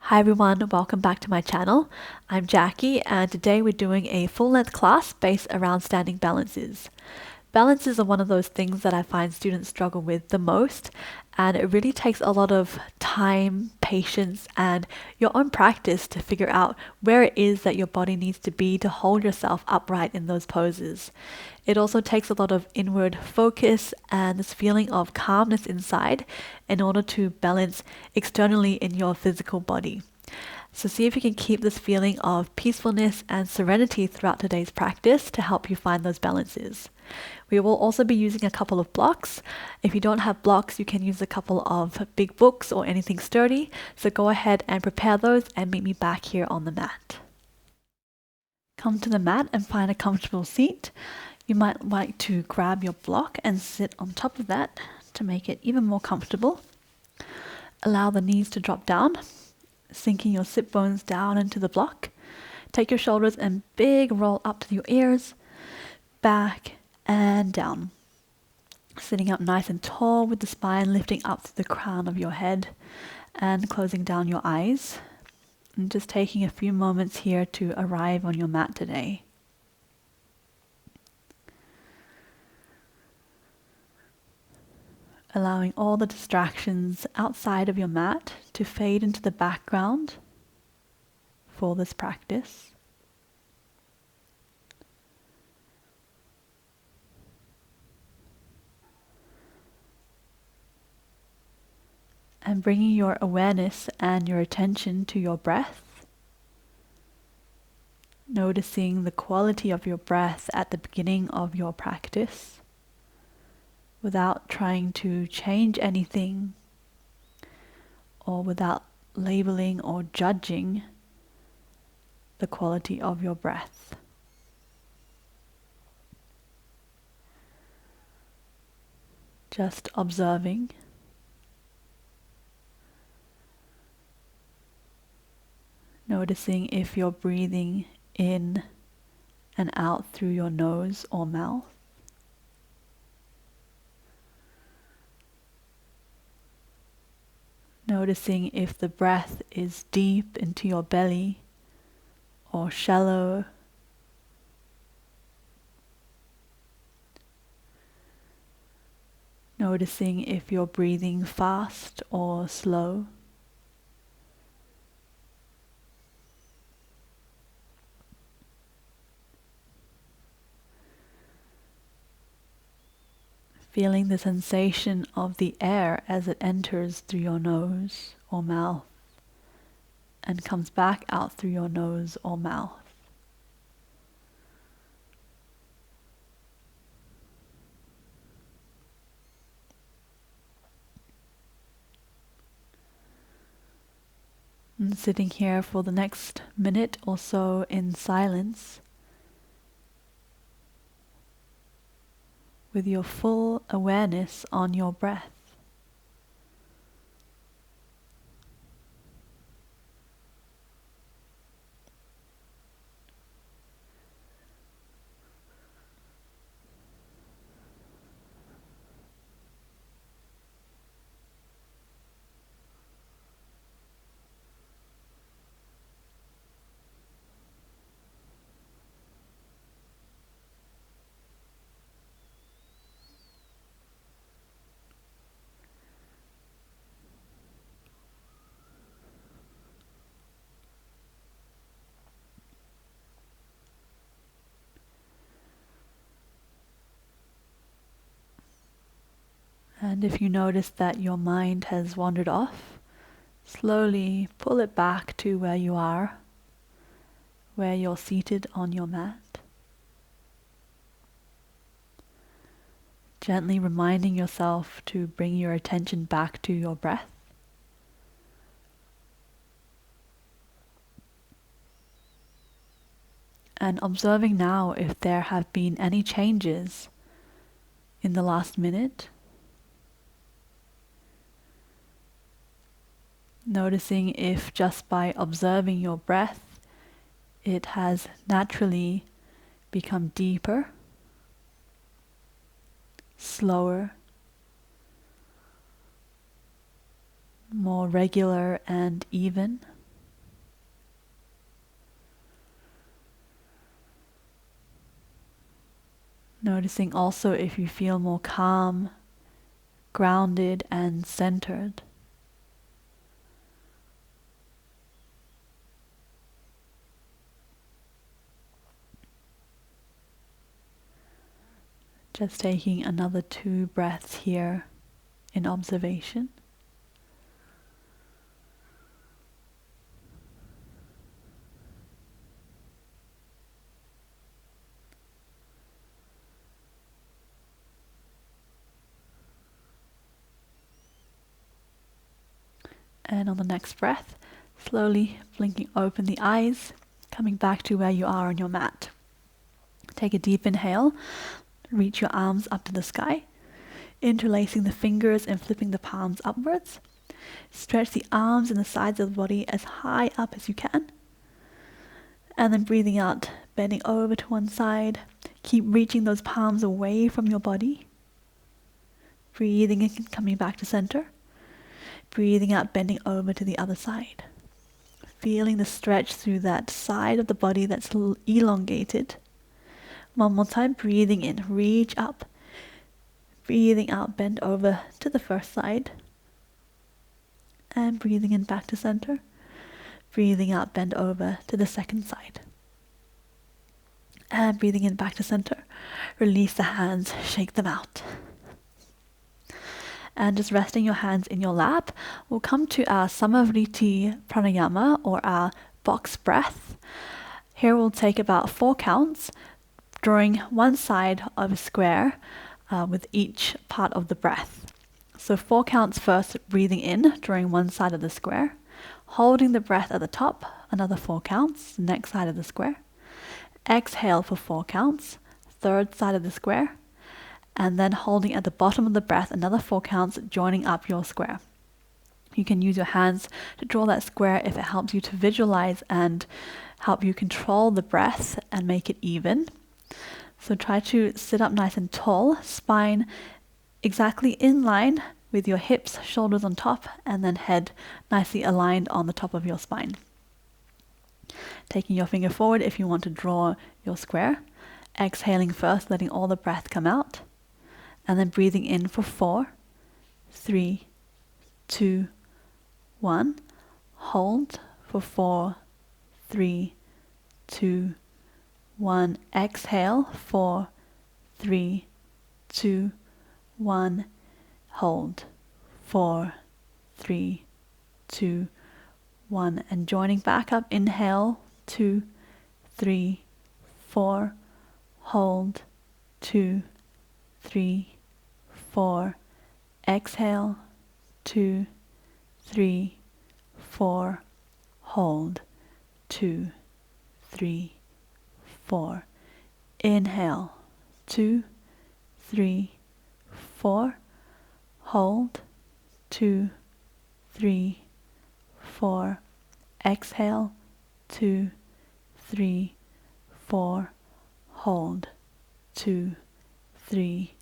Hi everyone, welcome back to my channel. I'm Jacqui and today we're doing a full-length class based around standing balances. Balances are one of those things that I find students struggle with the most, and it really takes a lot of time, patience, and your own practice to figure out where it is that your body needs to be to hold yourself upright in those poses. It also takes a lot of inward focus and this feeling of calmness inside in order to balance externally in your physical body. So see if you can keep this feeling of peacefulness and serenity throughout today's practice to help you find those balances. We will also be using a couple of blocks. If you don't have blocks, you can use a couple of big books or anything sturdy. So go ahead and prepare those and meet me back here on the mat. Come to the mat and find a comfortable seat. You might like to grab your block and sit on top of that to make it even more comfortable. Allow the knees to drop down, sinking your sit bones down into the block. Take your shoulders and big roll up to your ears, back and down. Sitting up nice and tall with the spine lifting up to the crown of your head and closing down your eyes. And just taking a few moments here to arrive on your mat today. Allowing all the distractions outside of your mat to fade into the background for this practice. And bringing your awareness and your attention to your breath. Noticing the quality of your breath at the beginning of your practice, without trying to change anything or without labeling or judging the quality of your breath. Just observing. Noticing if you're breathing in and out through your nose or mouth. Noticing if the breath is deep into your belly or shallow. Noticing if you're breathing fast or slow. Feeling the sensation of the air as it enters through your nose or mouth and comes back out through your nose or mouth. And sitting here for the next minute or so in silence, with your full awareness on your breath. And if you notice that your mind has wandered off, slowly pull it back to where you are, where you're seated on your mat. Gently reminding yourself to bring your attention back to your breath. And observing now if there have been any changes in the last minute. Noticing if just by observing your breath, it has naturally become deeper, slower, more regular and even. Noticing also if you feel more calm, grounded, and centered. Just taking another 2 breaths here in observation. And on the next breath, slowly blinking open the eyes, coming back to where you are on your mat. Take a deep inhale, reach your arms up to the sky, interlacing the fingers and flipping the palms upwards. Stretch the arms and the sides of the body as high up as you can. And then breathing out, bending over to one side. Keep reaching those palms away from your body. Breathing in, coming back to center. Breathing out, bending over to the other side. Feeling the stretch through that side of the body that's elongated. One more time, breathing in, reach up. Breathing out, bend over to the first side. And breathing in back to center. Breathing out, bend over to the second side. And breathing in back to center. Release the hands, shake them out. And just resting your hands in your lap, we'll come to our Samavriti pranayama, or our box breath. Here we'll take about 4 counts, drawing one side of a square with each part of the breath. So 4 counts first, breathing in, drawing one side of the square, holding the breath at the top, another 4 counts, the next side of the square. Exhale for 4 counts, third side of the square, and then holding at the bottom of the breath, another 4 counts, joining up your square. You can use your hands to draw that square if it helps you to visualize and help you control the breath and make it even. So try to sit up nice and tall, spine exactly in line with your hips, shoulders on top, and then head nicely aligned on the top of your spine. Taking your finger forward if you want to draw your square. Exhaling first, letting all the breath come out. And then breathing in for 4, 3, 2, 1. Hold for 4, 3, 2, 1. Exhale, 4, 3, 2, 1. Hold, 4, 3, 2, 1. And joining back up, inhale, 2, 3, 4. Hold, 2, 3, 4. Exhale, 2, 3, 4. Hold, 2, 3, 4. Inhale, 2, 3, 4. Hold, 2, 3, 4. Exhale, 2, 3, 4. Hold, 2, 3,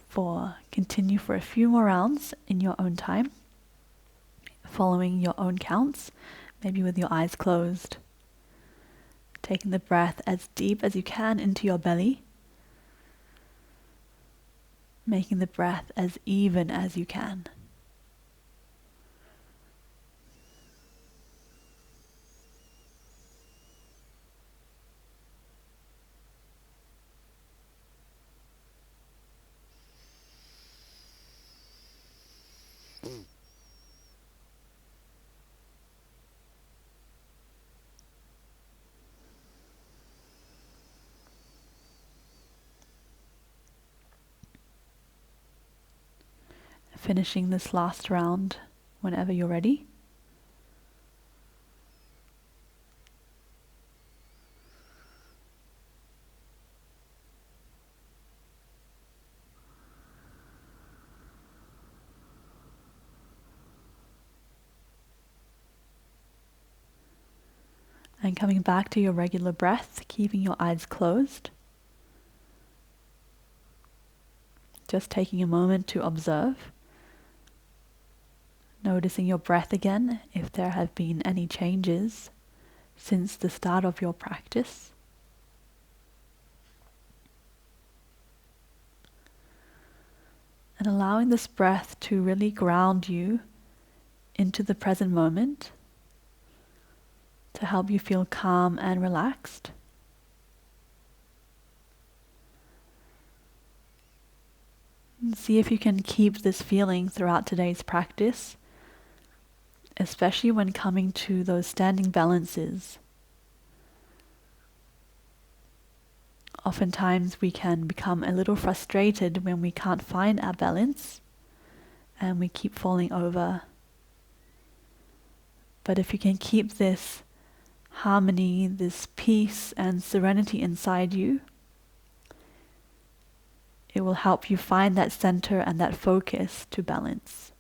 4. Continue for a few more rounds in your own time, following your own counts, maybe with your eyes closed. Taking the breath as deep as you can into your belly, making the breath as even as you can. Finishing this last round whenever you're ready. And coming back to your regular breath, keeping your eyes closed. Just taking a moment to observe. Noticing your breath again, if there have been any changes since the start of your practice. and allowing this breath to really ground you into the present moment to help you feel calm and relaxed. And see if you can keep this feeling throughout today's practice, especially when coming to those standing balances. Oftentimes we can become a little frustrated when we can't find our balance and we keep falling over. But if you can keep this harmony, this peace and serenity inside you, it will help you find that center and that focus to balance.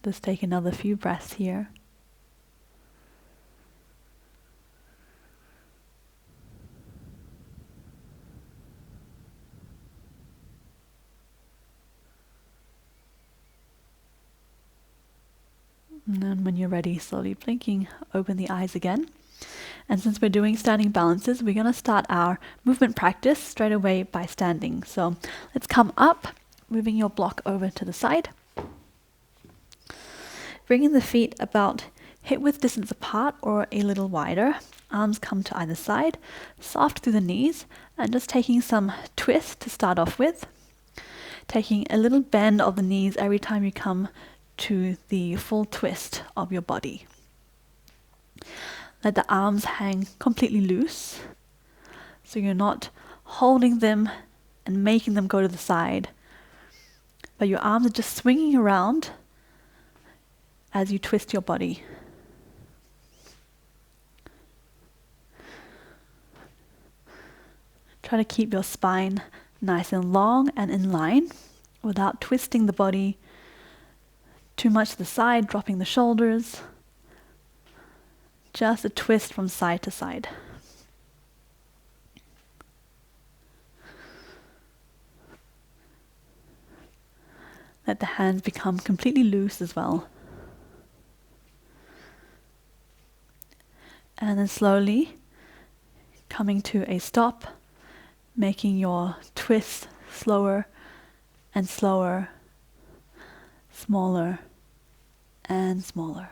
Let's take another few breaths here. And then when you're ready, slowly blinking, open the eyes again. And since we're doing standing balances, we're going to start our movement practice straight away by standing. So let's come up, moving your block over to the side. Bringing the feet about hip-width distance apart or a little wider. Arms come to either side, soft through the knees, and just taking some twist to start off with. Taking a little bend of the knees every time you come to the full twist of your body. Let the arms hang completely loose, so you're not holding them and making them go to the side, but your arms are just swinging around as you twist your body. Try to keep your spine nice and long and in line without twisting the body too much to the side, dropping the shoulders. Just a twist from side to side. Let the hands become completely loose as well. And then slowly coming to a stop, making your twist slower and slower, smaller and smaller.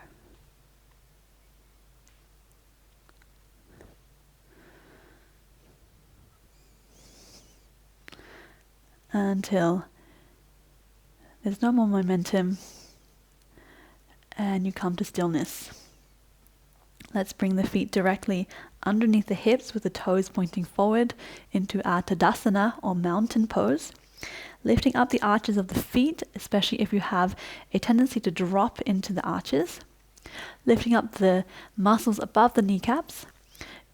Until there's no more momentum and you come to stillness. Let's bring the feet directly underneath the hips with the toes pointing forward into our Tadasana or mountain pose. Lifting up the arches of the feet, especially if you have a tendency to drop into the arches. Lifting up the muscles above the kneecaps.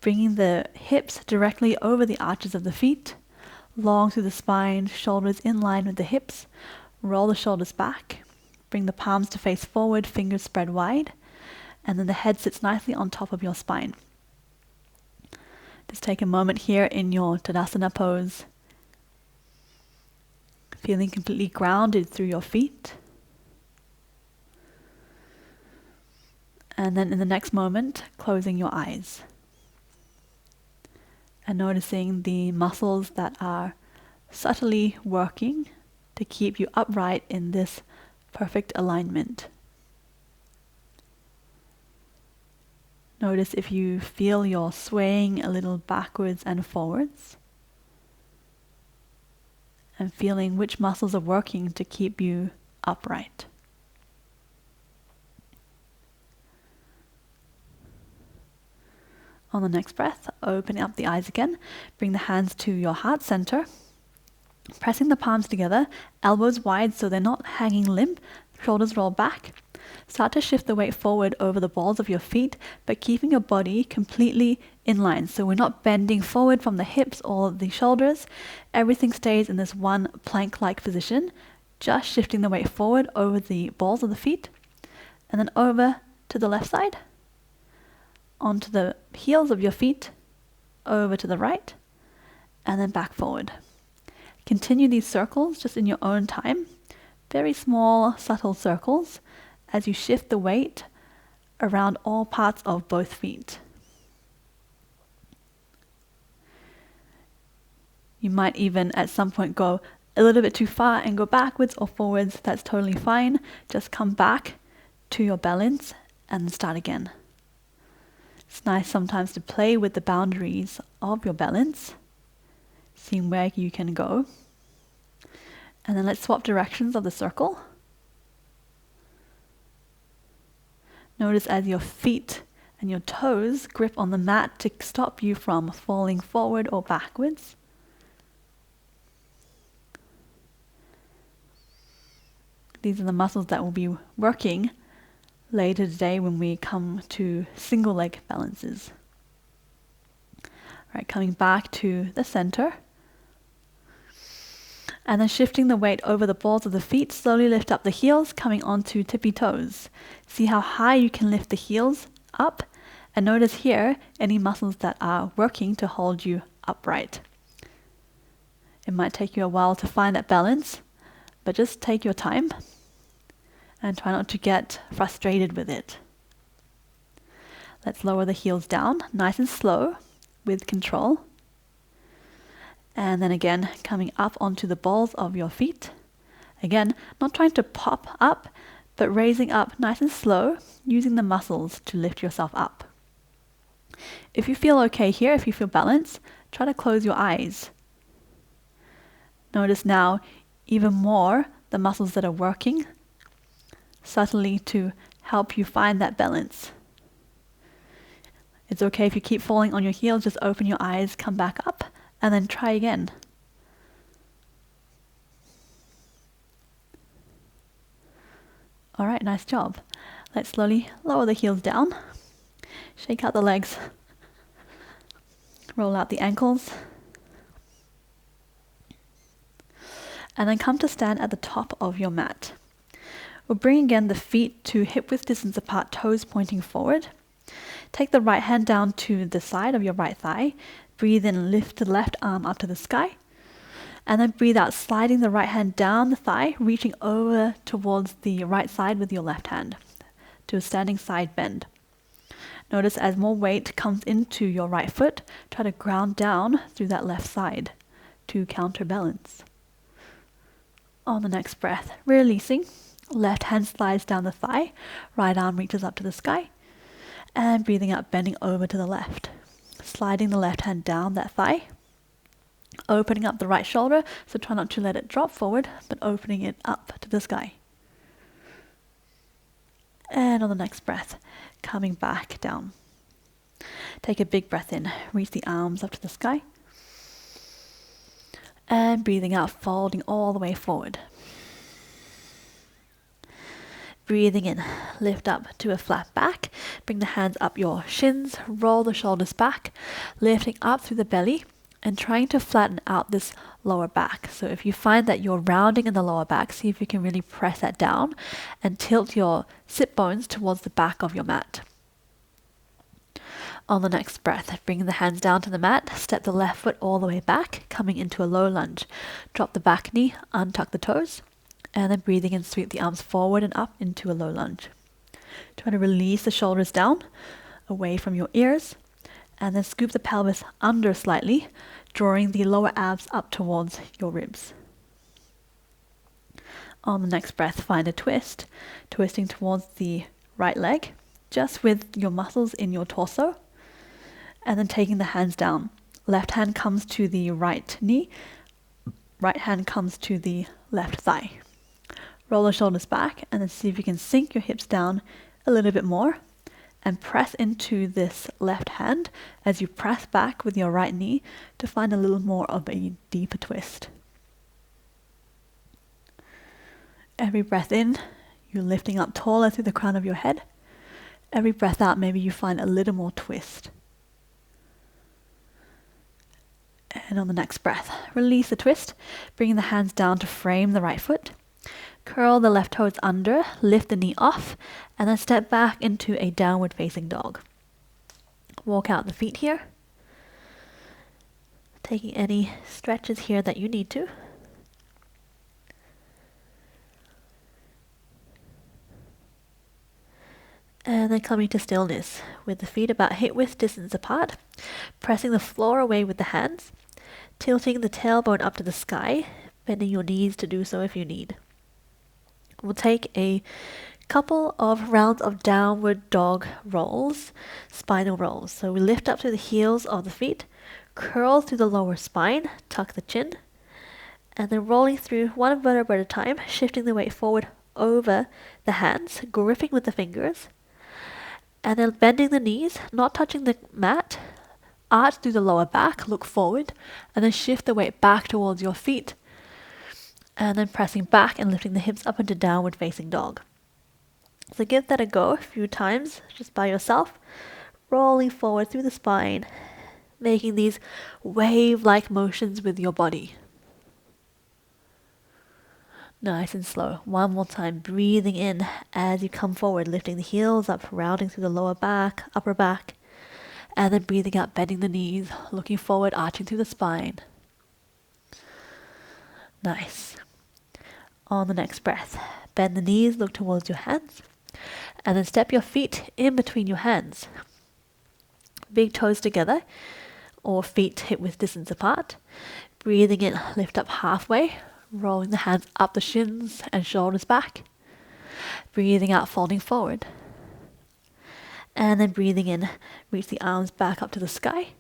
Bringing the hips directly over the arches of the feet. Long through the spine, shoulders in line with the hips. Roll the shoulders back. Bring the palms to face forward, fingers spread wide. And then the head sits nicely on top of your spine. Just take a moment here in your Tadasana pose. Feeling completely grounded through your feet. And then in the next moment, closing your eyes. And noticing the muscles that are subtly working to keep you upright in this perfect alignment. Notice if you feel you're swaying a little backwards and forwards. And feeling which muscles are working to keep you upright. On the next breath, opening up the eyes again. Bring the hands to your heart center. Pressing the palms together, elbows wide so they're not hanging limp, shoulders roll back. Start to shift the weight forward over the balls of your feet, but keeping your body completely in line. So we're not bending forward from the hips or the shoulders. Everything stays in this one plank-like position, just shifting the weight forward over the balls of the feet, and then over to the left side, onto the heels of your feet, over to the right, and then back forward. Continue these circles just in your own time. Very small, subtle circles as you shift the weight around all parts of both feet. You might even at some point go a little bit too far and go backwards or forwards. That's totally fine. Just come back to your balance and start again. It's nice sometimes to play with the boundaries of your balance, seeing where you can go. And then let's swap directions of the circle. Notice as your feet and your toes grip on the mat to stop you from falling forward or backwards. These are the muscles that will be working later today when we come to single leg balances. All right, coming back to the center. And then shifting the weight over the balls of the feet, slowly lift up the heels, coming onto tippy toes. See how high you can lift the heels up, and notice here any muscles that are working to hold you upright. It might take you a while to find that balance, but just take your time and try not to get frustrated with it. Let's lower the heels down, nice and slow, with control. And then again, coming up onto the balls of your feet. Again, not trying to pop up, but raising up nice and slow, using the muscles to lift yourself up. If you feel okay here, if you feel balanced, try to close your eyes. Notice now even more the muscles that are working subtly to help you find that balance. It's okay if you keep falling on your heels, just open your eyes, come back up, and then try again. All right, nice job. Let's slowly lower the heels down, shake out the legs, roll out the ankles, and then come to stand at the top of your mat. We'll bring again the feet to hip width distance apart, toes pointing forward. Take the right hand down to the side of your right thigh. Breathe in, lift the left arm up to the sky. And then breathe out, sliding the right hand down the thigh, reaching over towards the right side with your left hand to a standing side bend. Notice as more weight comes into your right foot, try to ground down through that left side to counterbalance. On the next breath, releasing. Left hand slides down the thigh, right arm reaches up to the sky, and breathing out, bending over to the left. Sliding the left hand down that thigh, opening up the right shoulder, so try not to let it drop forward, but opening it up to the sky. And on the next breath, coming back down. Take a big breath in, reach the arms up to the sky, and breathing out, folding all the way forward. Breathing in, lift up to a flat back, bring the hands up your shins, roll the shoulders back, lifting up through the belly and trying to flatten out this lower back. So if you find that you're rounding in the lower back, see if you can really press that down and tilt your sit bones towards the back of your mat. On the next breath, bring the hands down to the mat, step the left foot all the way back, coming into a low lunge. Drop the back knee, untuck the toes. And then breathing in, sweep the arms forward and up into a low lunge. Try to release the shoulders down, away from your ears, and then scoop the pelvis under slightly, drawing the lower abs up towards your ribs. On the next breath, find a twist, twisting towards the right leg, just with your muscles in your torso, and then taking the hands down. Left hand comes to the right knee, right hand comes to the left thigh. Roll the shoulders back and then see if you can sink your hips down a little bit more and press into this left hand as you press back with your right knee to find a little more of a deeper twist. Every breath in, you're lifting up taller through the crown of your head. Every breath out, maybe you find a little more twist. And on the next breath, release the twist, bringing the hands down to frame the right foot. Curl the left toes under, lift the knee off, and then step back into a downward facing dog. Walk out the feet here. Taking any stretches here that you need to. And then coming to stillness, with the feet about hip width distance apart, pressing the floor away with the hands, tilting the tailbone up to the sky, bending your knees to do so if you need. We'll take a couple of rounds of downward dog rolls, spinal rolls. So we lift up to the heels of the feet, curl through the lower spine, tuck the chin, and then rolling through one vertebra at a time, shifting the weight forward over the hands, gripping with the fingers, and then bending the knees, not touching the mat, arch through the lower back, look forward, and then shift the weight back towards your feet, and then pressing back and lifting the hips up into downward facing dog. So give that a go a few times just by yourself, rolling forward through the spine, making these wave-like motions with your body. Nice and slow. One more time, breathing in as you come forward, lifting the heels up, rounding through the lower back, upper back, and then breathing out, bending the knees, looking forward, arching through the spine. Nice. On the next breath, bend the knees, look towards your hands, and then step your feet in between your hands. Big toes together, or feet hip width distance apart. Breathing in, lift up halfway, rolling the hands up the shins and shoulders back. Breathing out, folding forward. And then breathing in, reach the arms back up to the sky.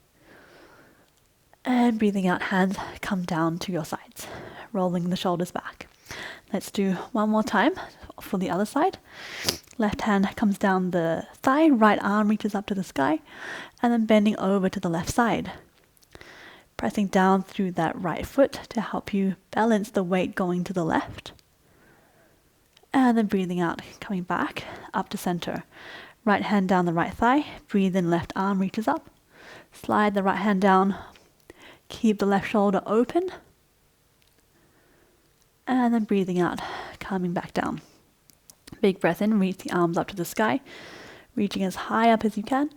And breathing out, hands come down to your sides, rolling the shoulders back. Let's do one more time for the other side. Left hand comes down the thigh, right arm reaches up to the sky, and then bending over to the left side. Pressing down through that right foot to help you balance the weight going to the left. And then breathing out, coming back up to center. Right hand down the right thigh, breathe in, left arm reaches up. Slide the right hand down, keep the left shoulder open. And then breathing out, coming back down. Big breath in, reach the arms up to the sky, reaching as high up as you can.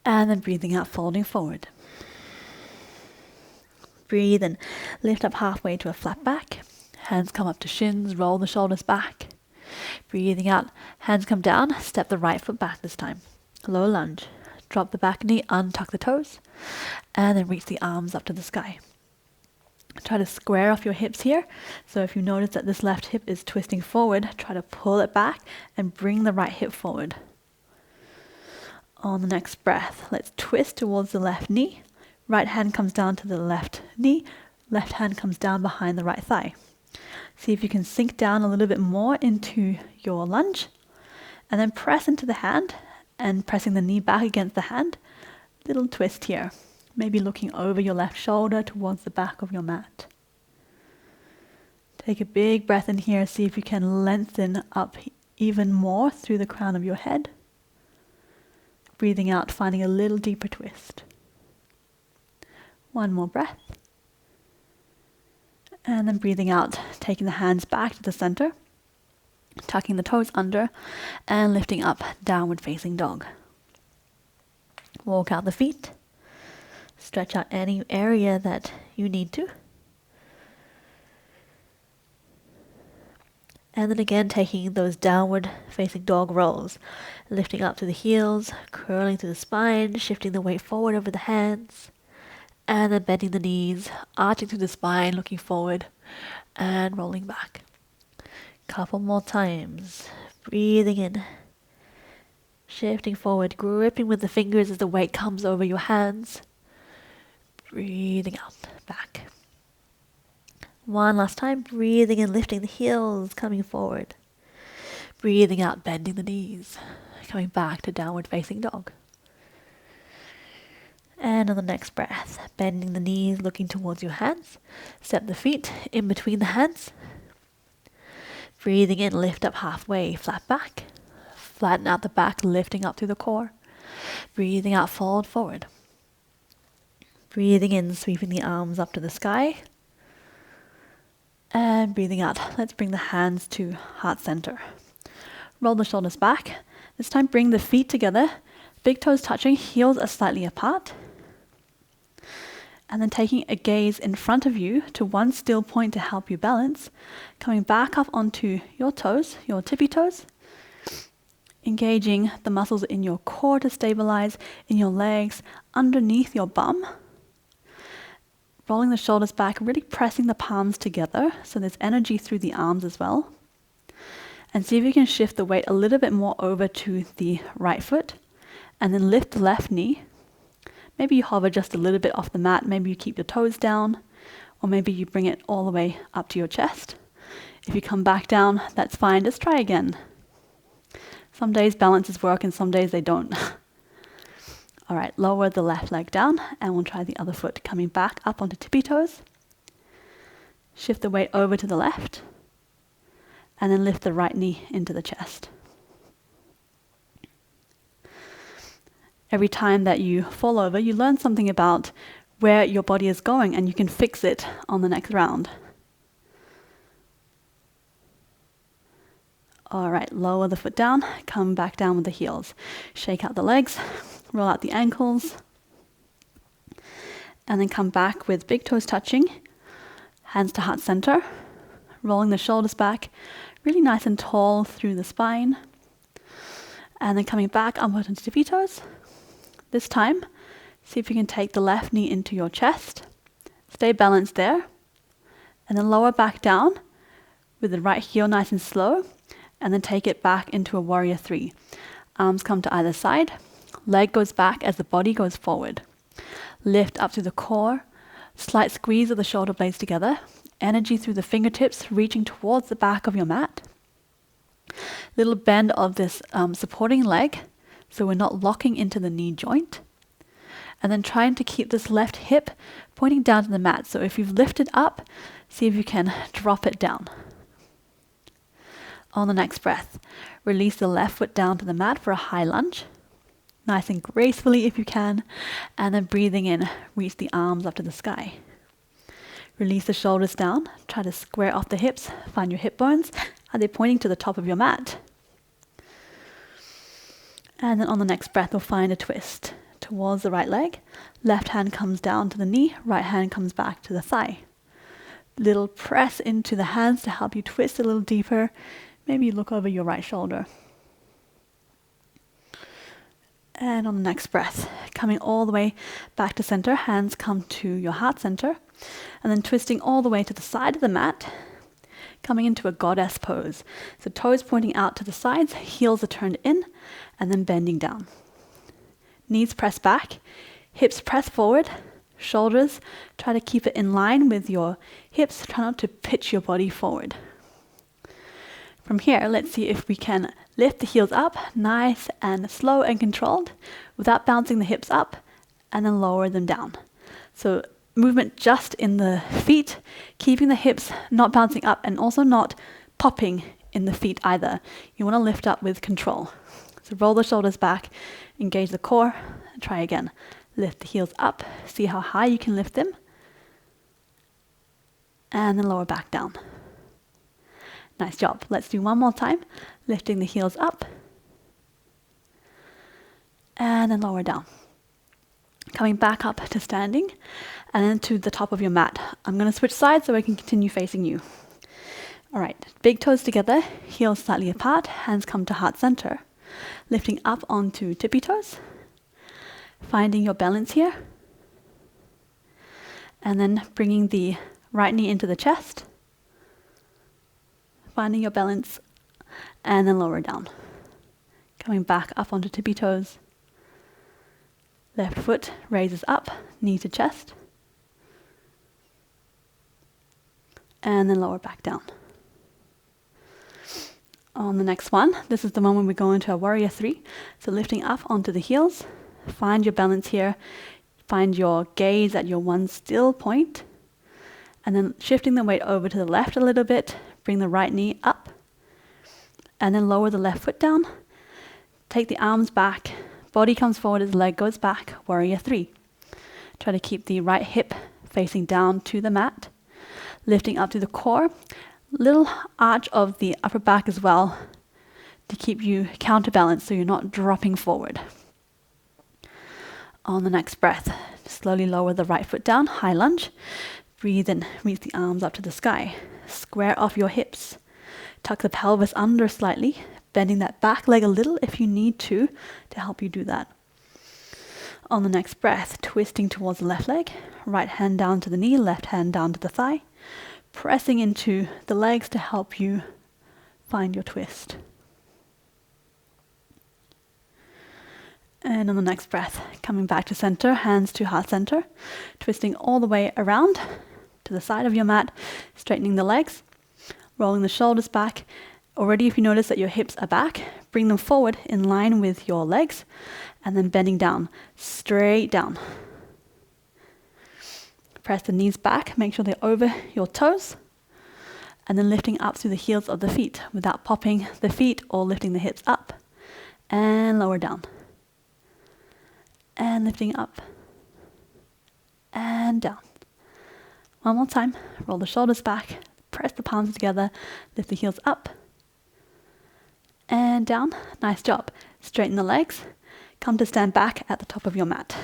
And then breathing out, folding forward. Breathe and lift up halfway to a flat back. Hands come up to shins, roll the shoulders back. Breathing out, hands come down, step the right foot back this time. Low lunge. Drop the back knee, untuck the toes, and then reach the arms up to the sky. Try to square off your hips here. So if you notice that this left hip is twisting forward, try to pull it back and bring the right hip forward. On the next breath, let's twist towards the left knee. Right hand comes down to the left knee. Left hand comes down behind the right thigh. See if you can sink down a little bit more into your lunge. And then press into the hand and pressing the knee back against the hand. Little twist here. Maybe looking over your left shoulder towards the back of your mat. Take a big breath in here. See if you can lengthen up even more through the crown of your head. Breathing out, finding a little deeper twist. One more breath. And then breathing out, taking the hands back to the center, tucking the toes under, and lifting up, downward facing dog. Walk out the feet. Stretch out any area that you need to. And then again, taking those downward facing dog rolls, lifting up to the heels, curling through the spine, shifting the weight forward over the hands, and then bending the knees, arching through the spine, looking forward, and rolling back. Couple more times. Breathing in, shifting forward, gripping with the fingers as the weight comes over your hands. Breathing out, back. One last time, breathing in, lifting the heels, coming forward. Breathing out, bending the knees, coming back to downward facing dog. And on the next breath, bending the knees, looking towards your hands. Step the feet in between the hands. Breathing in, lift up halfway, flat back. Flatten out the back, lifting up through the core. Breathing out, fold forward. Breathing in, sweeping the arms up to the sky. And breathing out, let's bring the hands to heart center. Roll the shoulders back. This time bring the feet together. Big toes touching, heels are slightly apart. And then taking a gaze in front of you to one still point to help you balance. Coming back up onto your toes, your tippy toes. Engaging the muscles in your core to stabilize, in your legs, underneath your bum. rolling the shoulders back, really pressing the palms together so there's energy through the arms as well. And see if you can shift the weight a little bit more over to the right foot, and then lift the left knee. Maybe you hover just a little bit off the mat, maybe you keep your toes down, or maybe you bring it all the way up to your chest. If you come back down, that's fine, just try again. Some days balances work and some days they don't. All right, lower the left leg down and we'll try the other foot, coming back up onto tippy toes. Shift the weight over to the left and then lift the right knee into the chest. Every time that you fall over, you learn something about where your body is going and you can fix it on the next round. All right, lower the foot down, come back down with the heels. Shake out the legs, roll out the ankles, and then come back with big toes touching, hands to heart center, rolling the shoulders back, really nice and tall through the spine, and then coming back upward into tippy toes. This time, see if you can take the left knee into your chest, stay balanced there, and then lower back down with the right heel nice and slow, and then take it back into a warrior 3. Arms come to either side, leg goes back as the body goes forward. Lift up through the core, slight squeeze of the shoulder blades together, energy through the fingertips reaching towards the back of your mat. Little bend of this supporting leg, so we're not locking into the knee joint. And then trying to keep this left hip pointing down to the mat. So if you've lifted up, see if you can drop it down. On the next breath, release the left foot down to the mat for a high lunge. Nice and gracefully if you can. And then breathing in, reach the arms up to the sky. Release the shoulders down. Try to square off the hips. Find your hip bones. Are they pointing to the top of your mat? And then on the next breath, we'll find a twist towards the right leg. Left hand comes down to the knee. Right hand comes back to the thigh. Little press into the hands to help you twist a little deeper. Maybe you look over your right shoulder. And on the next breath, coming all the way back to center, hands come to your heart center, and then twisting all the way to the side of the mat, coming into a goddess pose. So toes pointing out to the sides, heels are turned in, and then bending down. Knees press back, hips press forward, shoulders, try to keep it in line with your hips, try not to pitch your body forward. From here, let's see if we can lift the heels up, nice and slow and controlled, without bouncing the hips up, and then lower them down. So movement just in the feet, keeping the hips not bouncing up and also not popping in the feet either. You want to lift up with control. So roll the shoulders back, engage the core, and try again. Lift the heels up, see how high you can lift them, and then lower back down. Nice job. Let's do one more time. Lifting the heels up, and then lower down. Coming back up to standing, and then to the top of your mat. I'm going to switch sides so I can continue facing you. All right, big toes together, heels slightly apart, hands come to heart center. Lifting up onto tippy toes, finding your balance here, and then bringing the right knee into the chest, finding your balance, and then lower down. Coming back up onto tippy toes. Left foot raises up, knee to chest, and then lower back down. On the next one, this is the one when we go into a warrior 3. So lifting up onto the heels, find your balance here, find your gaze at your one still point, and then shifting the weight over to the left a little bit, bring the right knee up, and then lower the left foot down, take the arms back, body comes forward as the leg goes back, warrior 3. Try to keep the right hip facing down to the mat, lifting up to the core, little arch of the upper back as well to keep you counterbalanced so you're not dropping forward. On the next breath, slowly lower the right foot down, high lunge. Breathe in, reach the arms up to the sky. Square off your hips. Tuck the pelvis under slightly, bending that back leg a little if you need to help you do that. On the next breath, twisting towards the left leg, right hand down to the knee, left hand down to the thigh, pressing into the legs to help you find your twist. And on the next breath, coming back to center, hands to heart center, twisting all the way around to the side of your mat, straightening the legs, rolling the shoulders back. Already, if you notice that your hips are back, bring them forward in line with your legs, and then bending down, straight down. Press the knees back, make sure they're over your toes, and then lifting up through the heels of the feet without popping the feet or lifting the hips up, and lower down. And lifting up, and down. One more time, roll the shoulders back, press the palms together, lift the heels up, and down. Nice job. Straighten the legs, come to stand back at the top of your mat.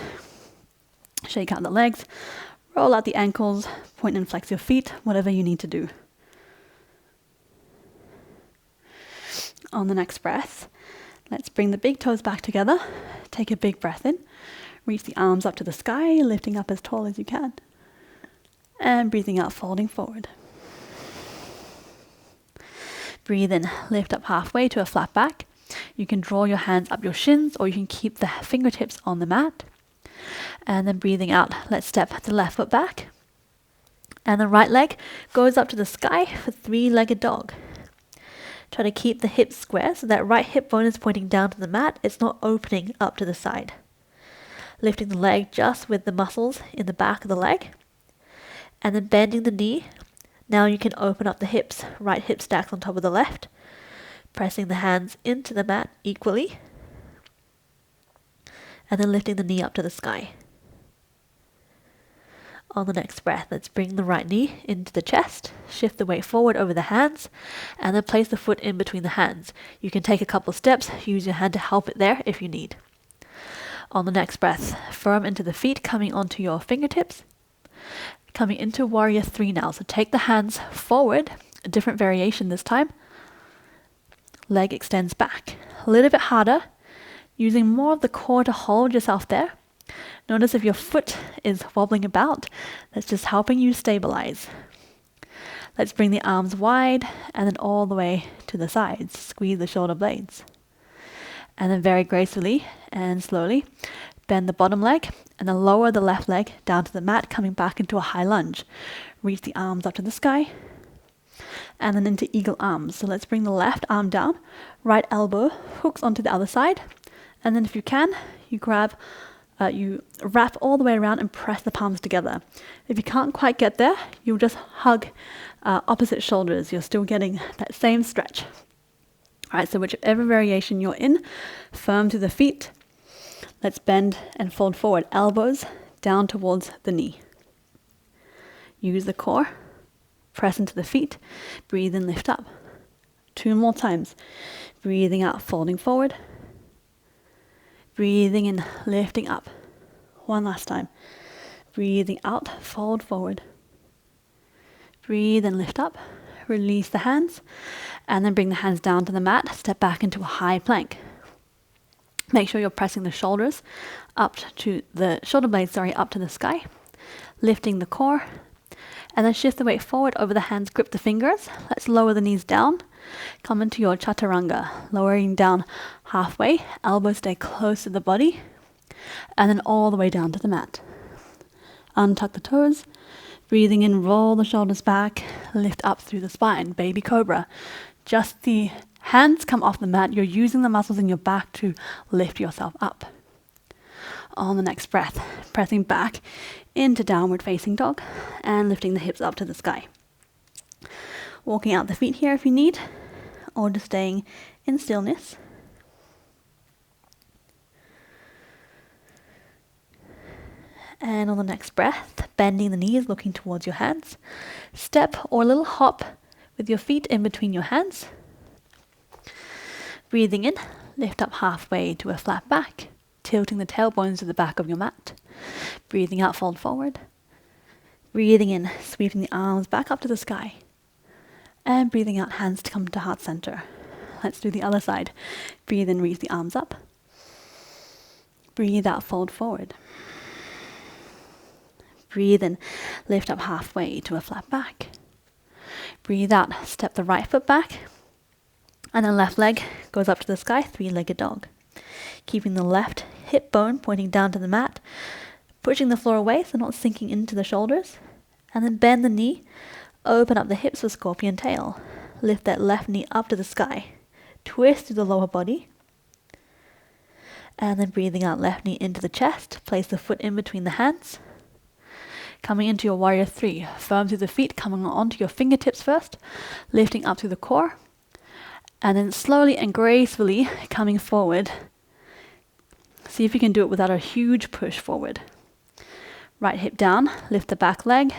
Shake out the legs, roll out the ankles, point and flex your feet, whatever you need to do. On the next breath, let's bring the big toes back together. Take a big breath in. Reach the arms up to the sky, lifting up as tall as you can. And breathing out, folding forward. Breathe in, lift up halfway to a flat back. You can draw your hands up your shins, or you can keep the fingertips on the mat. And then breathing out, let's step the left foot back. And the right leg goes up to the sky for three-legged dog. Try to keep the hips square so that right hip bone is pointing down to the mat. It's not opening up to the side. Lifting the leg just with the muscles in the back of the leg. And then bending the knee. Now you can open up the hips. Right hip stacks on top of the left. Pressing the hands into the mat equally. And then lifting the knee up to the sky. On the next breath, let's bring the right knee into the chest, shift the weight forward over the hands, and then place the foot in between the hands. You can take a couple steps, use your hand to help it there if you need. On the next breath, firm into the feet, coming onto your fingertips, coming into Warrior 3 now. So take the hands forward, a different variation this time. Leg extends back, a little bit harder, using more of the core to hold yourself there. Notice if your foot is wobbling about, that's just helping you stabilize. Let's bring the arms wide and then all the way to the sides. Squeeze the shoulder blades. And then very gracefully and slowly, bend the bottom leg and then lower the left leg down to the mat, coming back into a high lunge. Reach the arms up to the sky and then into eagle arms. So let's bring the left arm down, right elbow hooks onto the other side. And then if you can, you wrap all the way around and press the palms together. If you can't quite get there, you'll just hug opposite shoulders. You're still getting that same stretch. All right, so whichever variation you're in, firm to the feet. Let's bend and fold forward, elbows down towards the knee. Use the core, press into the feet, breathe in, lift up. 2 more times. Breathing out, folding forward. Breathing in, lifting up. 1 last time. Breathing out, fold forward. Breathe and lift up. Release the hands. And then bring the hands down to the mat. Step back into a high plank. Make sure you're pressing the shoulders up to the shoulder blades, up to the sky. Lifting the core. And then shift the weight forward over the hands. Grip the fingers. Let's lower the knees down. Come into your chaturanga, lowering down halfway, elbows stay close to the body, and then all the way down to the mat. Untuck the toes, breathing in, roll the shoulders back, lift up through the spine, baby cobra. Just the hands come off the mat, you're using the muscles in your back to lift yourself up. On the next breath, pressing back into downward facing dog, and lifting the hips up to the sky. Walking out the feet here if you need, or just staying in stillness. And on the next breath, bending the knees, looking towards your hands. Step or a little hop with your feet in between your hands. Breathing in, lift up halfway to a flat back, tilting the tailbones to the back of your mat. Breathing out, fold forward. Breathing in, sweeping the arms back up to the sky. And breathing out, hands to come to heart center. Let's do the other side. Breathe in, reach the arms up. Breathe out, fold forward. Breathe in, lift up halfway to a flat back. Breathe out, step the right foot back, and then left leg goes up to the sky, three-legged dog. Keeping the left hip bone pointing down to the mat, pushing the floor away so not sinking into the shoulders, and then bend the knee, open up the hips for scorpion tail. Lift that left knee up to the sky, twist through the lower body, and then breathing out, left knee into the chest, place the foot in between the hands. Coming into your warrior three, firm through the feet, coming onto your fingertips first, lifting up through the core, and then slowly and gracefully coming forward. See if you can do it without a huge push forward. Right hip down, lift the back leg,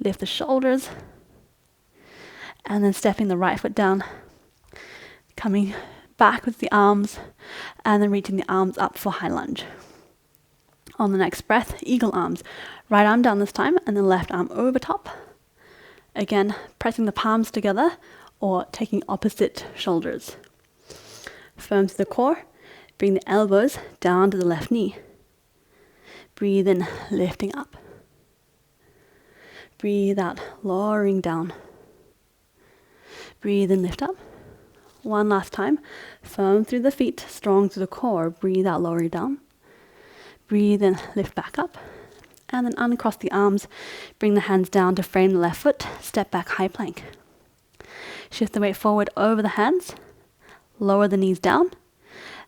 lift the shoulders, and then stepping the right foot down, coming back with the arms, and then reaching the arms up for high lunge. On the next breath, eagle arms. Right arm down this time, and then left arm over top. Again, pressing the palms together or taking opposite shoulders. Firm to the core. Bring the elbows down to the left knee. Breathe in, lifting up. Breathe out, lowering down. Breathe in, lift up. One last time. Firm through the feet, strong through the core. Breathe out, lowering down. Breathe in, lift back up. And then uncross the arms. Bring the hands down to frame the left foot. Step back, high plank. Shift the weight forward over the hands. Lower the knees down.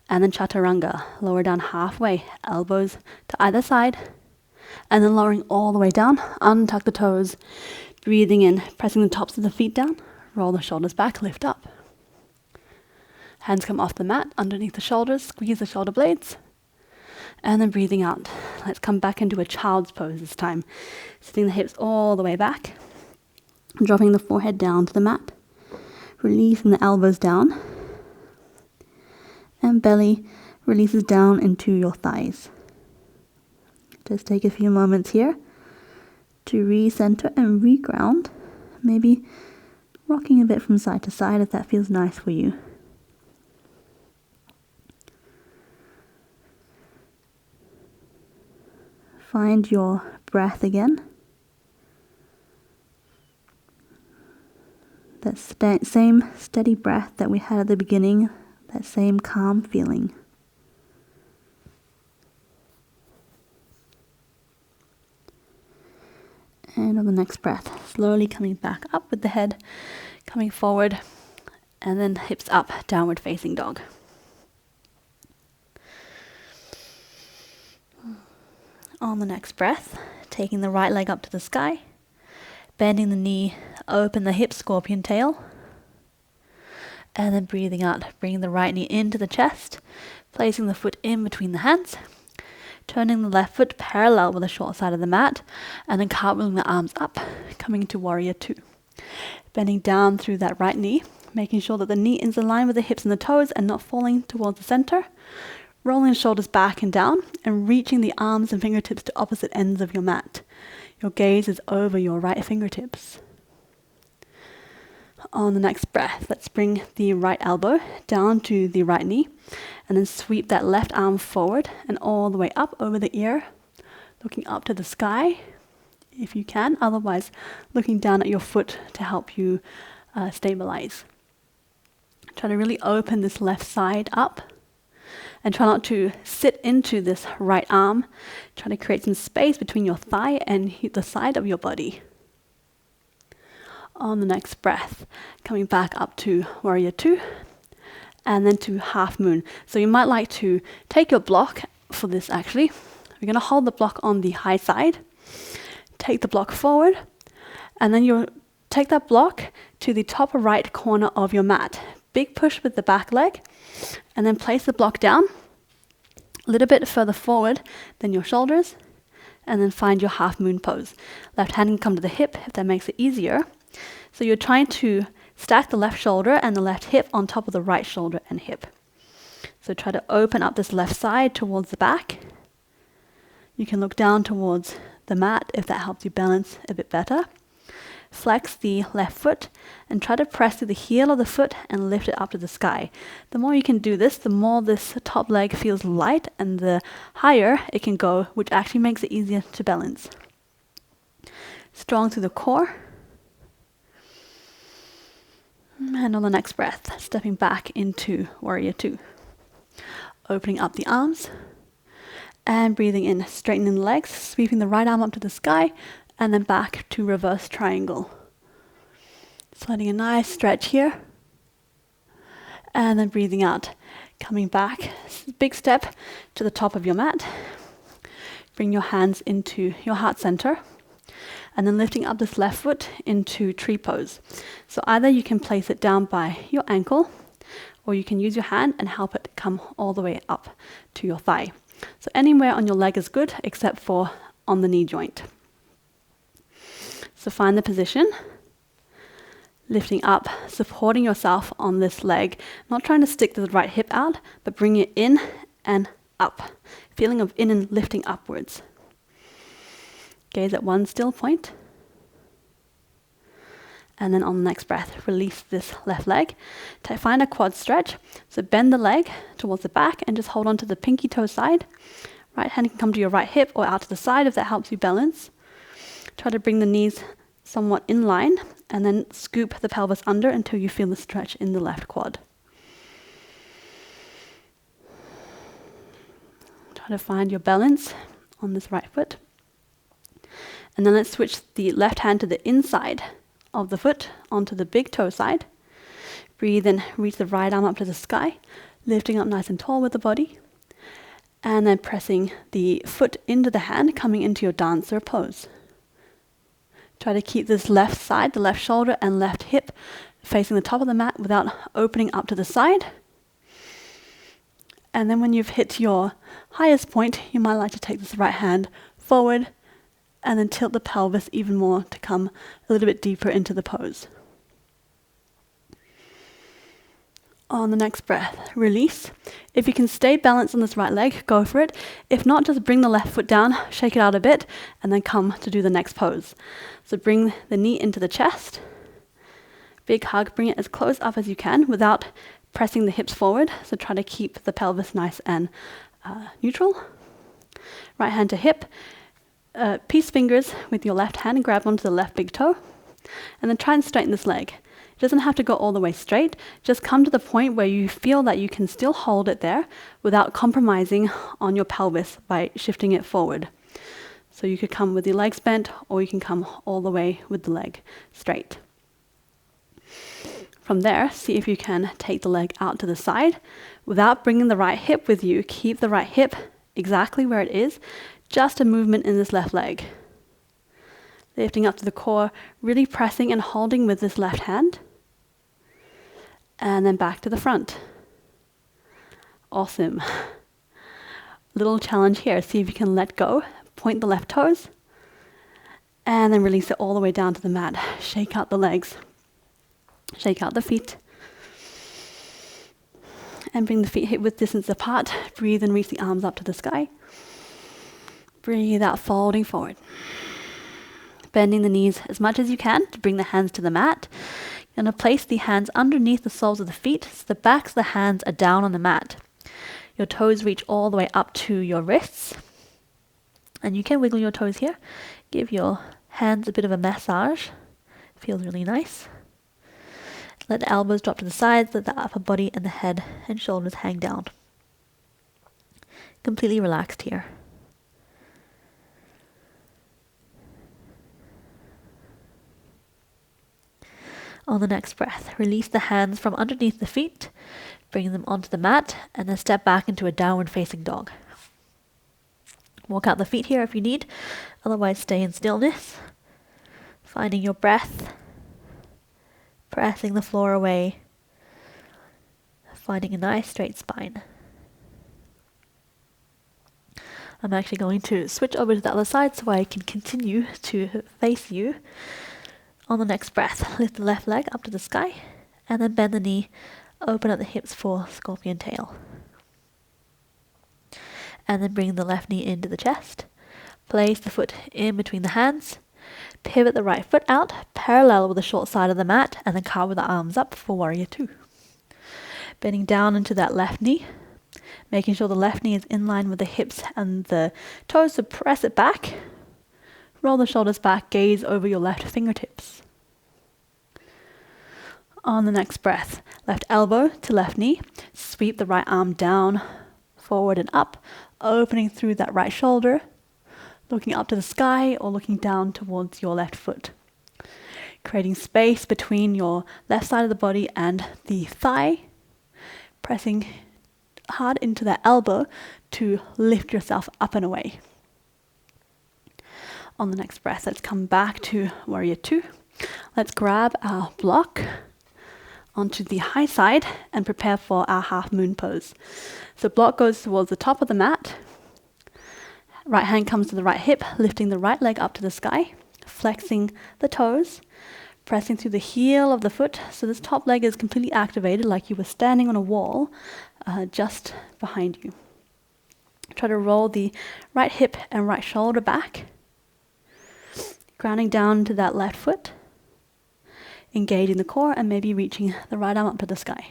And then chaturanga. Lower down halfway. Elbows to either side. And then lowering all the way down. Untuck the toes. Breathing in, pressing the tops of the feet down. Roll the shoulders back, lift up. Hands come off the mat, underneath the shoulders. Squeeze the shoulder blades. And then breathing out. Let's come back into a child's pose this time. Sitting the hips all the way back. Dropping the forehead down to the mat. Releasing the elbows down. And belly releases down into your thighs. Just take a few moments here to recenter and reground. Maybe rocking a bit from side to side if that feels nice for you. Find your breath again. That same steady breath that we had at the beginning, that same calm feeling. And on the next breath, slowly coming back up with the head, coming forward, and then hips up, downward facing dog. On the next breath, taking the right leg up to the sky, bending the knee, open the hip, scorpion tail, and then breathing out, bringing the right knee into the chest, placing the foot in between the hands, turning the left foot parallel with the short side of the mat, and then cartwheeling the arms up, coming into warrior two. Bending down through that right knee, making sure that the knee is aligned with the hips and the toes and not falling towards the center. Rolling the shoulders back and down and reaching the arms and fingertips to opposite ends of your mat. Your gaze is over your right fingertips. On the next breath, let's bring the right elbow down to the right knee and then sweep that left arm forward and all the way up over the ear, looking up to the sky if you can, otherwise looking down at your foot to help you stabilize. Try to really open this left side up. And try not to sit into this right arm. Try to create some space between your thigh and the side of your body. On the next breath, coming back up to warrior two, and then to half moon. So you might like to take your block for this actually. We're going to hold the block on the high side. Take the block forward, and then you'll take that block to the top right corner of your mat. Big push with the back leg. And then place the block down a little bit further forward than your shoulders. And then find your half moon pose. Left hand can come to the hip if that makes it easier. So you're trying to stack the left shoulder and the left hip on top of the right shoulder and hip. So try to open up this left side towards the back. You can look down towards the mat if that helps you balance a bit better. flex the left foot and try to press through the heel of the foot and lift it up to the sky. The more you can do this, the more this top leg feels light and the higher it can go, which actually makes it easier to balance. Strong through the core. And on the next breath, stepping back into Warrior Two. Opening up the arms and breathing in, straightening the legs, sweeping the right arm up to the sky, and then back to reverse triangle. So letting a nice stretch here. And then breathing out, coming back, big step to the top of your mat. Bring your hands into your heart center. And then lifting up this left foot into tree pose. So either you can place it down by your ankle, or you can use your hand and help it come all the way up to your thigh. So anywhere on your leg is good, except for on the knee joint. So find the position, lifting up, supporting yourself on this leg, not trying to stick the right hip out, but bring it in and up. Feeling of in and lifting upwards. Gaze at one still point. And then on the next breath, release this left leg. Find a quad stretch. So bend the leg towards the back and just hold on to the pinky toe side. Right hand can come to your right hip or out to the side if that helps you balance. Try to bring the knees somewhat in line and then scoop the pelvis under until you feel the stretch in the left quad. Try to find your balance on this right foot. And then let's switch the left hand to the inside of the foot onto the big toe side. Breathe in, reach the right arm up to the sky, lifting up nice and tall with the body. And then pressing the foot into the hand, coming into your dancer pose. Try to keep this left side, the left shoulder and left hip facing the top of the mat without opening up to the side. And then when you've hit your highest point, you might like to take this right hand forward and then tilt the pelvis even more to come a little bit deeper into the pose. On the next breath, release. If you can stay balanced on this right leg, go for it. If not, just bring the left foot down, shake it out a bit, and then come to do the next pose. So bring the knee into the chest. Big hug, bring it as close up as you can without pressing the hips forward. So try to keep the pelvis nice and neutral. Right hand to hip. Peace fingers with your left hand and grab onto the left big toe. And then try and straighten this leg. It doesn't have to go all the way straight. Just come to the point where you feel that you can still hold it there without compromising on your pelvis by shifting it forward. So you could come with your legs bent, or you can come all the way with the leg straight. From there, see if you can take the leg out to the side without bringing the right hip with you. Keep the right hip exactly where it is. Just a movement in this left leg. Lifting up to the core, really pressing and holding with this left hand. And then back to the front. Awesome. Little challenge here. See if you can let go. Point the left toes. And then release it all the way down to the mat. Shake out the legs. Shake out the feet. And bring the feet hip width distance apart. Breathe and reach the arms up to the sky. Breathe out, folding forward. Bending the knees as much as you can to bring the hands to the mat. You're going to place the hands underneath the soles of the feet so the backs of the hands are down on the mat. Your toes reach all the way up to your wrists. And you can wiggle your toes here. Give your hands a bit of a massage. Feels really nice. Let the elbows drop to the sides, let the upper body and the head and shoulders hang down. Completely relaxed here. On the next breath, release the hands from underneath the feet, bring them onto the mat, and then step back into a downward facing dog. Walk out the feet here if you need, otherwise stay in stillness, finding your breath, pressing the floor away, finding a nice straight spine. I'm actually going to switch over to the other side so I can continue to face you. On the next breath, lift the left leg up to the sky, and then bend the knee, open up the hips for scorpion tail. And then bring the left knee into the chest. Place the foot in between the hands, Pivot the right foot out, parallel with the short side of the mat, and then cartwheel the arms up for warrior two. Bending down into that left knee, making sure the left knee is in line with the hips and the toes, so press it back. Roll the shoulders back, gaze over your left fingertips. On the next breath, left elbow to left knee, sweep the right arm down, forward and up, opening through that right shoulder, looking up to the sky or looking down towards your left foot. Creating space between your left side of the body and the thigh, pressing hard into that elbow to lift yourself up and away. On the next breath, let's come back to warrior two. Let's grab our block onto the high side and prepare for our half moon pose. So block goes towards the top of the mat. Right hand comes to the right hip, lifting the right leg up to the sky, flexing the toes, pressing through the heel of the foot. So this top leg is completely activated like you were standing on a wall just behind you. Try to roll the right hip and right shoulder back, grounding down to that left foot, engaging the core and maybe reaching the right arm up to the sky.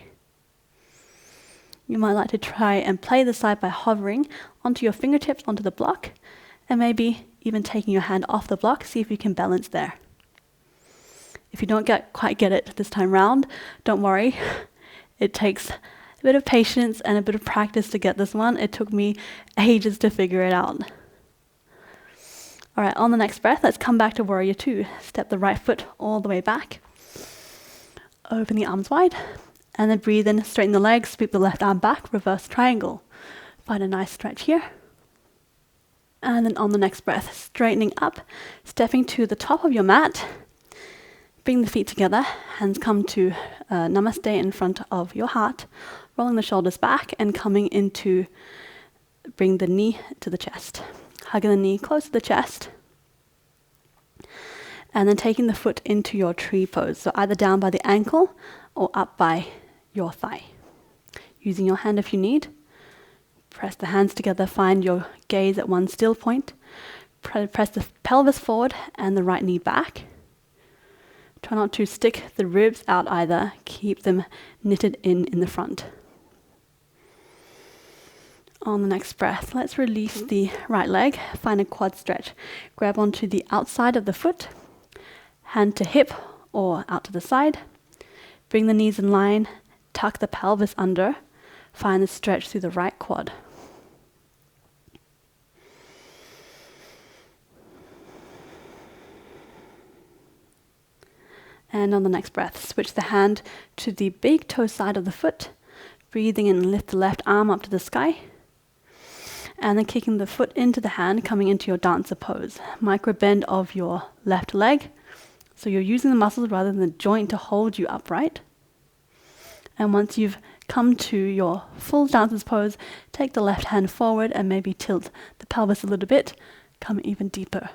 You might like to try and play the side by hovering onto your fingertips onto the block and maybe even taking your hand off the block, see if you can balance there. If you don't quite get it this time round, don't worry. It takes a bit of patience and a bit of practice to get this one. It took me ages to figure it out. All right, on the next breath, let's come back to warrior two. Step the right foot all the way back. Open the arms wide. And then breathe in, straighten the legs, sweep the left arm back, reverse triangle. Find a nice stretch here. And then on the next breath, straightening up, stepping to the top of your mat. Bring the feet together, hands come to namaste in front of your heart, rolling the shoulders back and coming into, bring the knee to the chest. Hugging the knee close to the chest. And then taking the foot into your tree pose. So either down by the ankle or up by your thigh. Using your hand if you need. Press the hands together, find your gaze at one still point. Press the pelvis forward and the right knee back. Try not to stick the ribs out either. Keep them knitted in the front. On the next breath, let's release the right leg. Find a quad stretch. Grab onto the outside of the foot. Hand to hip or out to the side. Bring the knees in line. Tuck the pelvis under. Find the stretch through the right quad. And on the next breath, switch the hand to the big toe side of the foot. Breathing in, lift the left arm up to the sky. And then kicking the foot into the hand, coming into your dancer pose. Micro bend of your left leg. So you're using the muscles rather than the joint to hold you upright. And once you've come to your full dancer's pose, take the left hand forward and maybe tilt the pelvis a little bit. Come even deeper.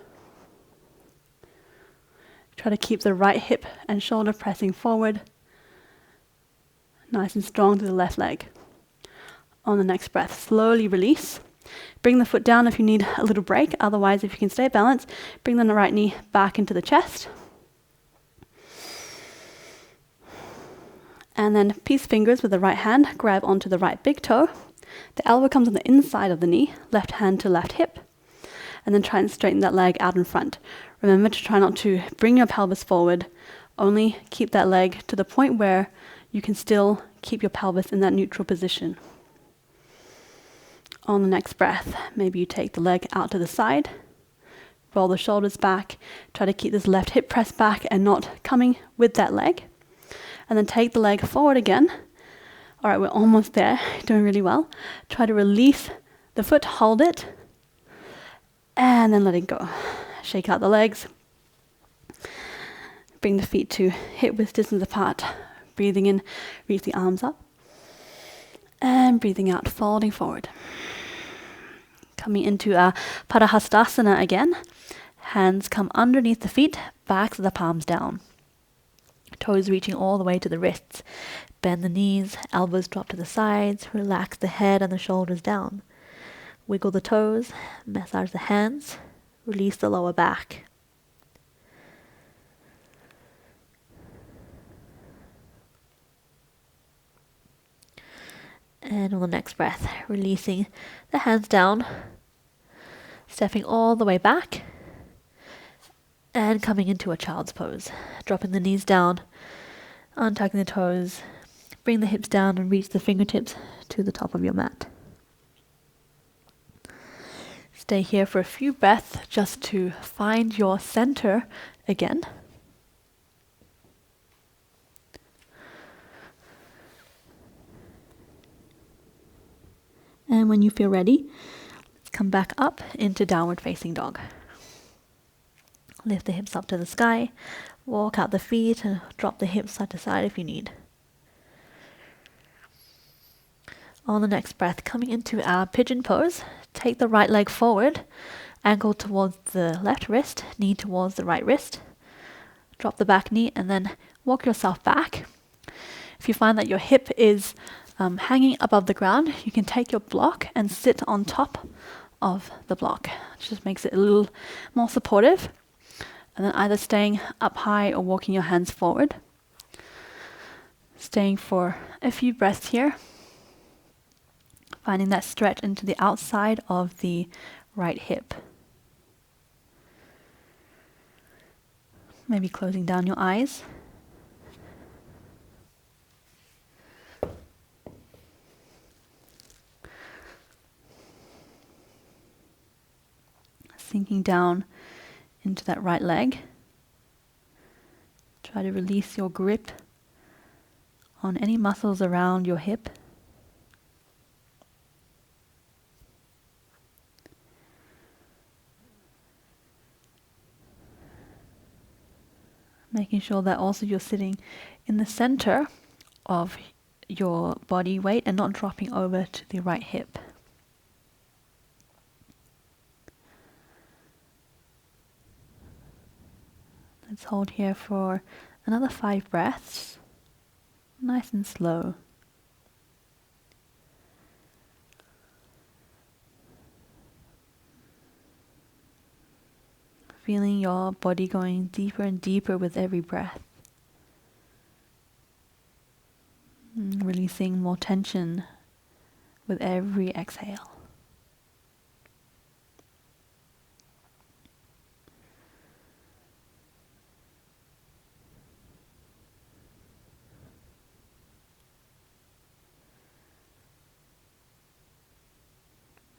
Try to keep the right hip and shoulder pressing forward. Nice and strong to the left leg. On the next breath, slowly release. Bring the foot down if you need a little break. Otherwise, if you can stay balanced, bring the right knee back into the chest. And then peace fingers with the right hand, grab onto the right big toe. The elbow comes on the inside of the knee, left hand to left hip. And then try and straighten that leg out in front. Remember to try not to bring your pelvis forward. Only keep that leg to the point where you can still keep your pelvis in that neutral position. On the next breath, maybe you take the leg out to the side. Roll the shoulders back. Try to keep this left hip pressed back and not coming with that leg. And then take the leg forward again. All right, we're almost there. Doing really well. Try to release the foot, hold it. And then let it go. Shake out the legs. Bring the feet to hip width distance apart. Breathing in, reach the arms up. And breathing out, folding forward. Coming into a Hastasana again. Hands come underneath the feet, backs of the palms down. Toes reaching all the way to the wrists. Bend the knees, elbows drop to the sides. Relax the head and the shoulders down. Wiggle the toes, massage the hands. Release the lower back. And on the next breath, releasing the hands down, stepping all the way back, and coming into a child's pose. Dropping the knees down, untucking the toes, bring the hips down and reach the fingertips to the top of your mat. Stay here for a few breaths just to find your center again. And when you feel ready, let's come back up into downward facing dog. Lift the hips up to the sky, walk out the feet and drop the hips side to side if you need. On the next breath, coming into our pigeon pose, take the right leg forward, ankle towards the left wrist, knee towards the right wrist. Drop the back knee and then walk yourself back. If you find that your hip is hanging above the ground, you can take your block and sit on top of the block. It just makes it a little more supportive. And then either staying up high or walking your hands forward. Staying for a few breaths here. Finding that stretch into the outside of the right hip. Maybe closing down your eyes. Sinking down into that right leg. Try to release your grip on any muscles around your hip. Making sure that also you're sitting in the center of your body weight and not dropping over to the right hip. Let's hold here for another 5 breaths, nice and slow. Feeling your body going deeper and deeper with every breath. Releasing more tension with every exhale.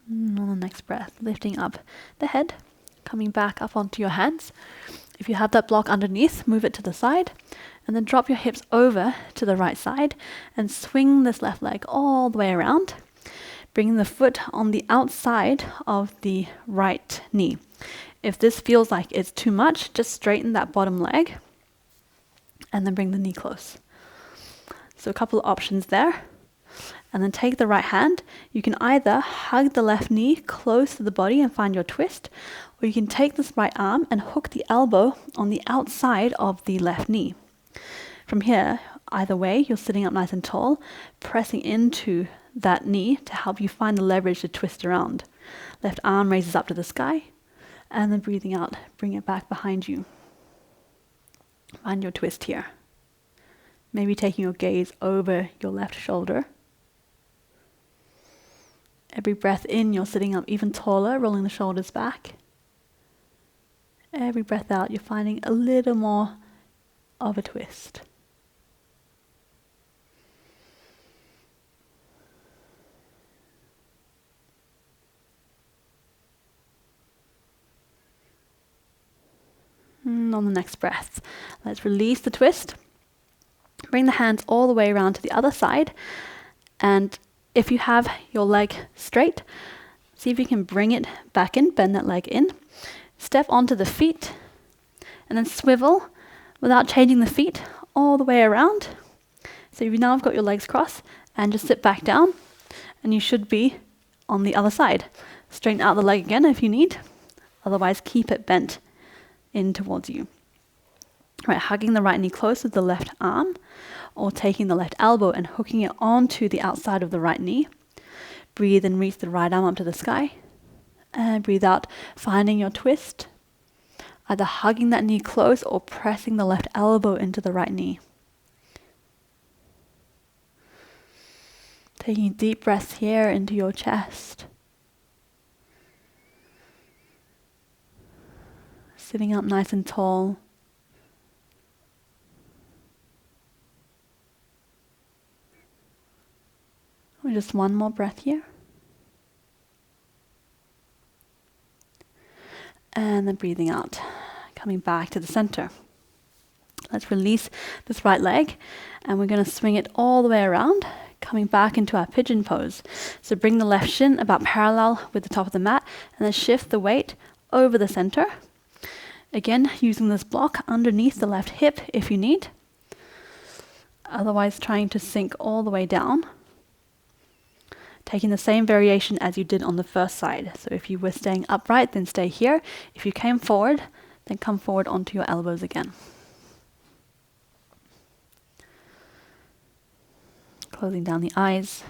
On the next breath, lifting up the head. Coming back up onto your hands. If you have that block underneath, move it to the side and then drop your hips over to the right side and swing this left leg all the way around, bringing the foot on the outside of the right knee. If this feels like it's too much, just straighten that bottom leg and then bring the knee close. So a couple of options there. And then take the right hand. You can either hug the left knee close to the body and find your twist, or you can take this right arm and hook the elbow on the outside of the left knee. From here, either way, you're sitting up nice and tall, pressing into that knee to help you find the leverage to twist around. Left arm raises up to the sky, and then breathing out, bring it back behind you. Find your twist here. Maybe taking your gaze over your left shoulder. Every breath in, you're sitting up even taller, rolling the shoulders back. Every breath out, you're finding a little more of a twist. And on the next breath, let's release the twist. Bring the hands all the way around to the other side, and if you have your leg straight, see if you can bring it back in, bend that leg in, step onto the feet, and then swivel without changing the feet all the way around. So you now have got your legs crossed, and just sit back down, and you should be on the other side. Straighten out the leg again if you need, otherwise keep it bent in towards you. Right, hugging the right knee close with the left arm, or taking the left elbow and hooking it onto the outside of the right knee. Breathe and reach the right arm up to the sky. And breathe out, finding your twist. Either hugging that knee close or pressing the left elbow into the right knee. Taking deep breaths here into your chest. Sitting up nice and tall. Just one more breath here. And then breathing out, coming back to the center. Let's release this right leg, and we're going to swing it all the way around, coming back into our pigeon pose. So bring the left shin about parallel with the top of the mat, and then shift the weight over the center. Again, using this block underneath the left hip if you need. Otherwise, trying to sink all the way down. Taking the same variation as you did on the first side. So if you were staying upright, then stay here. If you came forward, then come forward onto your elbows again. Closing down the eyes.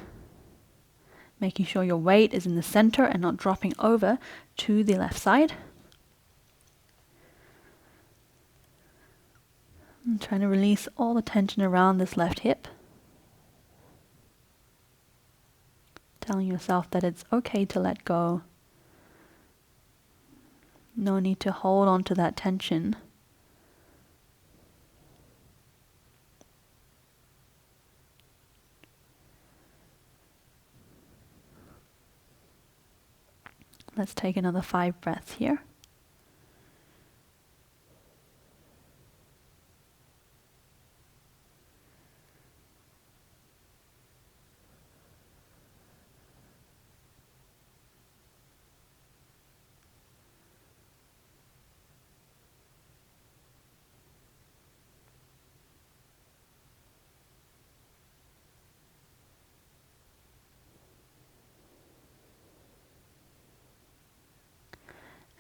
Making sure your weight is in the center and not dropping over to the left side. And trying to release all the tension around this left hip. Telling yourself that it's okay to let go. No need to hold on to that tension. Let's take another 5 breaths here.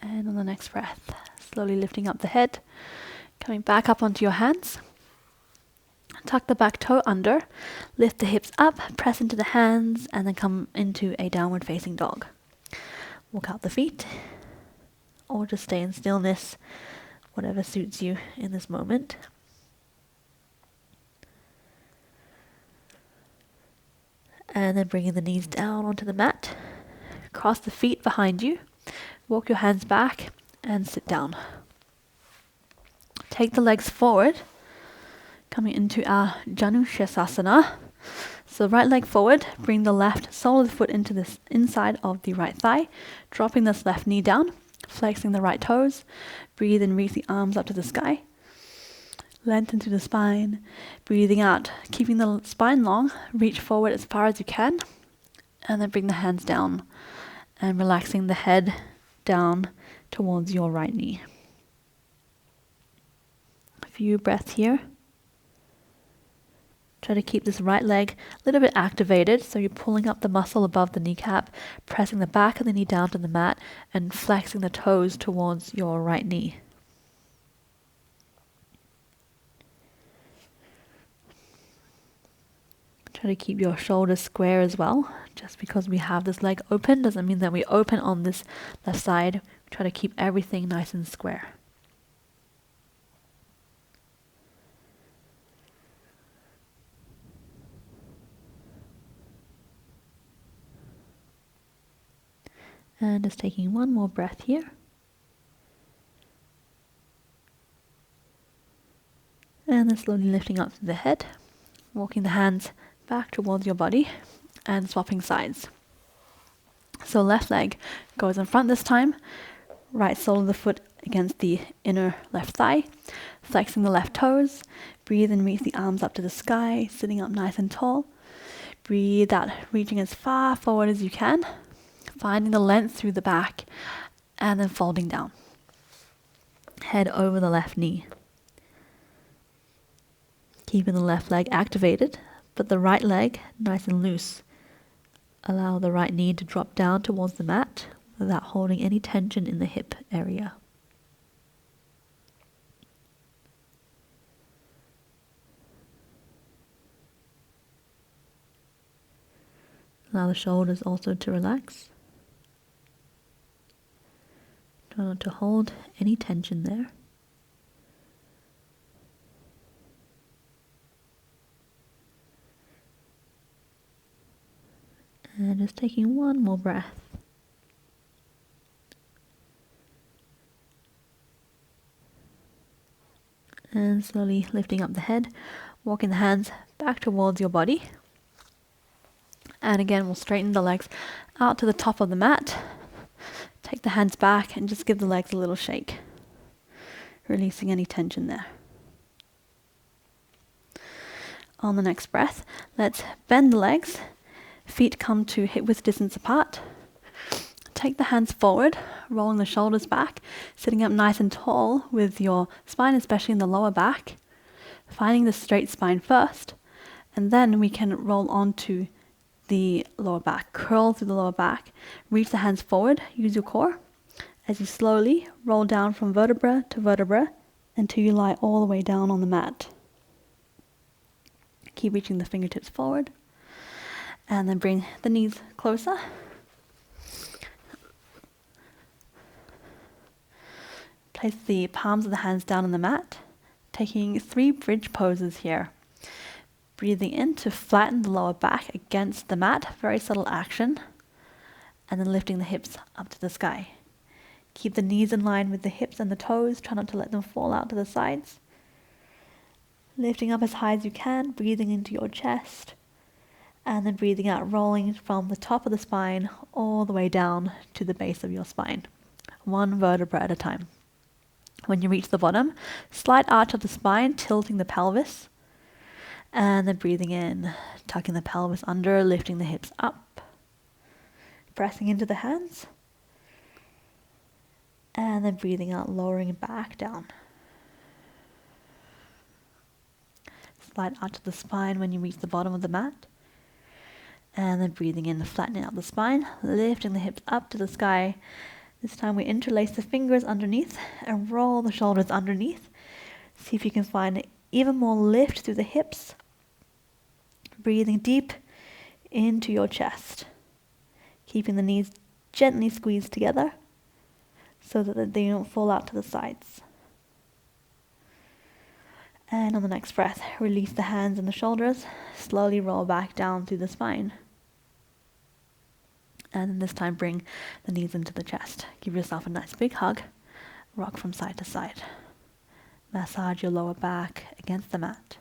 And on the next breath, slowly lifting up the head, coming back up onto your hands. Tuck the back toe under, lift the hips up, press into the hands, and then come into a downward facing dog. Walk out the feet, or just stay in stillness, whatever suits you in this moment. And then bringing the knees down onto the mat, cross the feet behind you. Walk your hands back and sit down. Take the legs forward, coming into our Hastasana. So right leg forward, bring the left sole of the foot into the inside of the right thigh, dropping this left knee down, flexing the right toes. Breathe and reach the arms up to the sky. Lengthen through the spine. Breathing out, keeping the spine long, reach forward as far as you can, and then bring the hands down and relaxing the head down towards your right knee. A few breaths here. Try to keep this right leg a little bit activated, so you're pulling up the muscle above the kneecap, pressing the back of the knee down to the mat, and flexing the toes towards your right knee. Try to keep your shoulders square as well. Just because we have this leg open doesn't mean that we open on this left side. Try to keep everything nice and square. And just taking one more breath here. And then slowly lifting up to the head, walking the hands back towards your body and swapping sides. So left leg goes in front this time, right sole of the foot against the inner left thigh, flexing the left toes. Breathe and reach the arms up to the sky, sitting up nice and tall. Breathe out, reaching as far forward as you can, finding the length through the back, and then folding down. Head over the left knee. Keeping the left leg activated, but the right leg nice and loose. Allow the right knee to drop down towards the mat without holding any tension in the hip area. Allow the shoulders also to relax. Try not to hold any tension there. And just taking one more breath. And slowly lifting up the head, walking the hands back towards your body. And again, we'll straighten the legs out to the top of the mat. Take the hands back and just give the legs a little shake, releasing any tension there. On the next breath, let's bend the legs. Feet come to hip-width distance apart. Take the hands forward, rolling the shoulders back, sitting up nice and tall with your spine, especially in the lower back. Finding the straight spine first, and then we can roll onto the lower back. Curl through the lower back. Reach the hands forward, use your core. As you slowly roll down from vertebra to vertebra until you lie all the way down on the mat. Keep reaching the fingertips forward. And then bring the knees closer. Place the palms of the hands down on the mat, taking 3 bridge poses here. Breathing in to flatten the lower back against the mat, very subtle action. And then lifting the hips up to the sky. Keep the knees in line with the hips and the toes, try not to let them fall out to the sides. Lifting up as high as you can, breathing into your chest. And then breathing out, rolling from the top of the spine all the way down to the base of your spine. 1 vertebra at a time. When you reach the bottom, slight arch of the spine, tilting the pelvis. And then breathing in, tucking the pelvis under, lifting the hips up. Pressing into the hands. And then breathing out, lowering it back down. Slight arch of the spine when you reach the bottom of the mat. And then breathing in, flattening out the spine, lifting the hips up to the sky. This time we interlace the fingers underneath and roll the shoulders underneath. See if you can find even more lift through the hips. Breathing deep into your chest. Keeping the knees gently squeezed together so that they don't fall out to the sides. And on the next breath, release the hands and the shoulders. Slowly roll back down through the spine. And then this time bring the knees into the chest. Give yourself a nice big hug. Rock from side to side. Massage your lower back against the mat.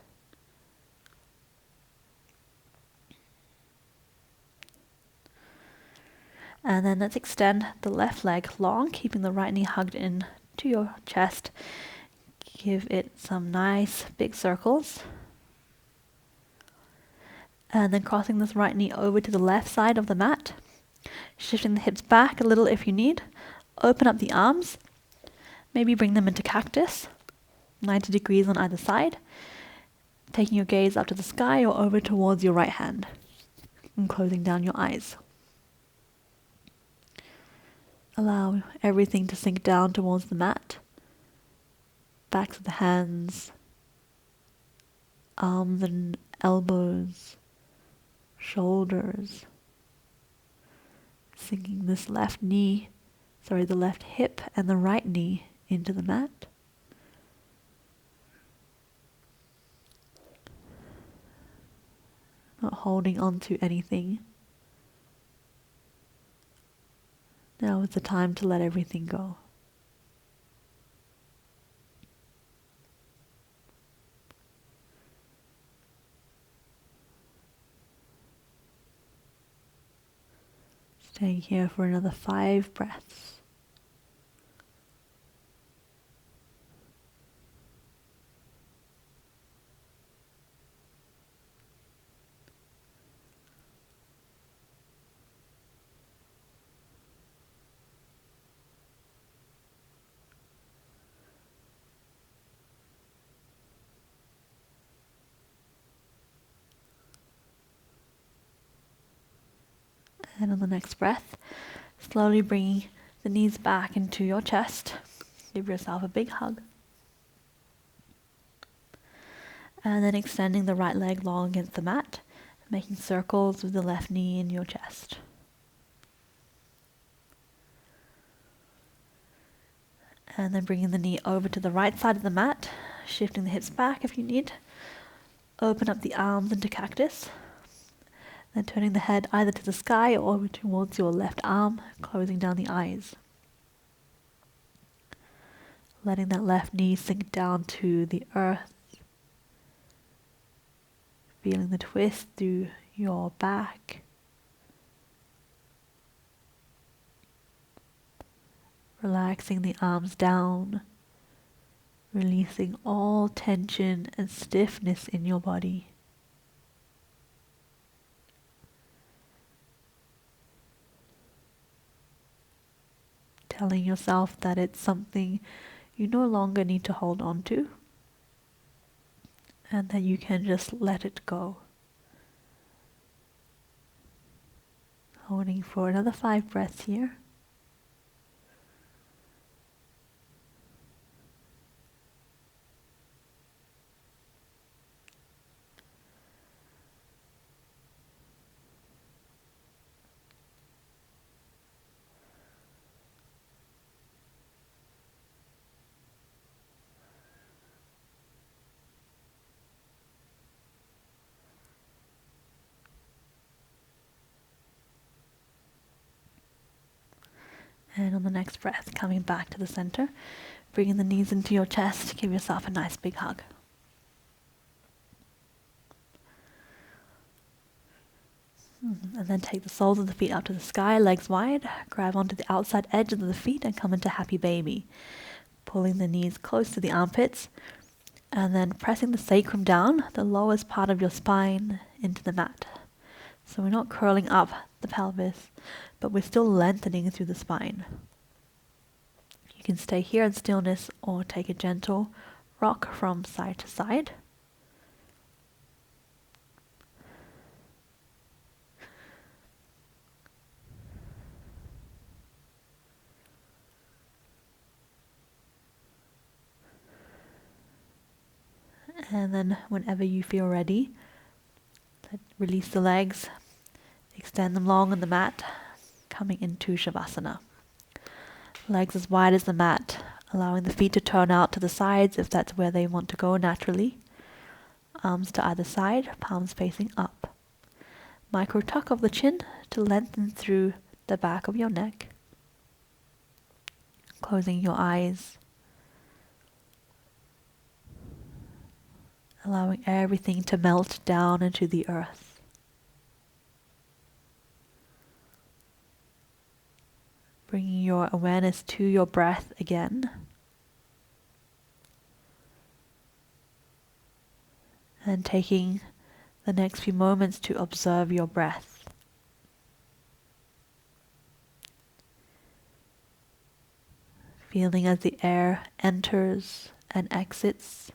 And then let's extend the left leg long, keeping the right knee hugged in to your chest. Give it some nice big circles. And then crossing this right knee over to the left side of the mat. Shifting the hips back a little if you need. Open up the arms. Maybe bring them into cactus. 90 degrees on either side. Taking your gaze up to the sky or over towards your right hand. And closing down your eyes. Allow everything to sink down towards the mat. Backs of the hands. Arms and elbows. Shoulders. Sinking this the left hip and the right knee into the mat. Not holding on to anything. Now is the time to let everything go. Staying here for another 5 breaths. And on the next breath, slowly bringing the knees back into your chest. Give yourself a big hug. And then extending the right leg long against the mat, making circles with the left knee in your chest. And then bringing the knee over to the right side of the mat, shifting the hips back if you need. Open up the arms into cactus. Then turning the head either to the sky or towards your left arm, closing down the eyes. Letting that left knee sink down to the earth. Feeling the twist through your back. Relaxing the arms down. Releasing all tension and stiffness in your body. Telling yourself that it's something you no longer need to hold on to, and that you can just let it go. Holding for another 5 breaths here. And on the next breath, coming back to the center, bringing the knees into your chest, give yourself a nice big hug. And then take the soles of the feet up to the sky, legs wide, grab onto the outside edge of the feet and come into happy baby. Pulling the knees close to the armpits, and then pressing the sacrum down, the lowest part of your spine, into the mat. So we're not curling up the pelvis, but we're still lengthening through the spine. You can stay here in stillness or take a gentle rock from side to side. And then whenever you feel ready, release the legs, extend them long on the mat, coming into Shavasana. Legs as wide as the mat, allowing the feet to turn out to the sides if that's where they want to go naturally. Arms to either side, palms facing up. Micro tuck of the chin to lengthen through the back of your neck. Closing your eyes. Allowing everything to melt down into the earth. Bringing your awareness to your breath again. And taking the next few moments to observe your breath. Feeling as the air enters and exits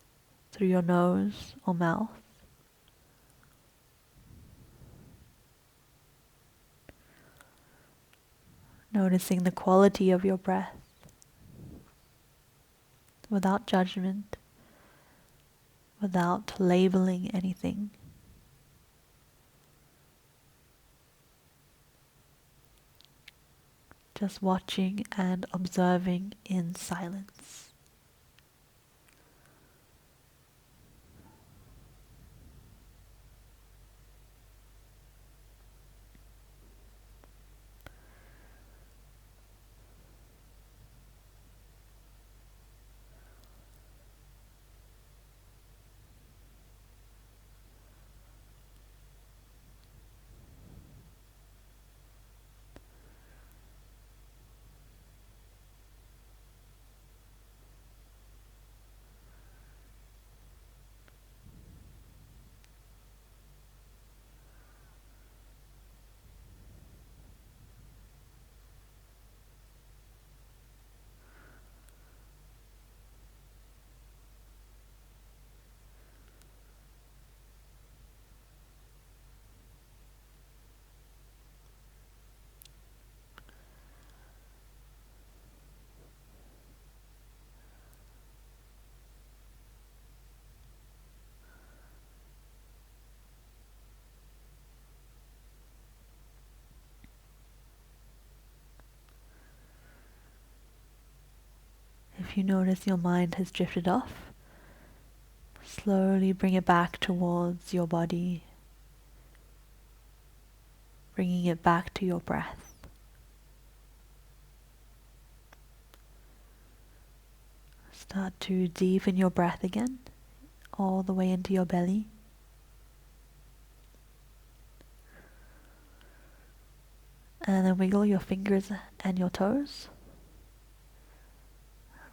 through your nose or mouth. Noticing the quality of your breath without judgment, without labeling anything. Just watching and observing in silence. If you notice your mind has drifted off, slowly bring it back towards your body. bringing it back to your breath. Start to deepen your breath again, all the way into your belly. And then wiggle your fingers and your toes,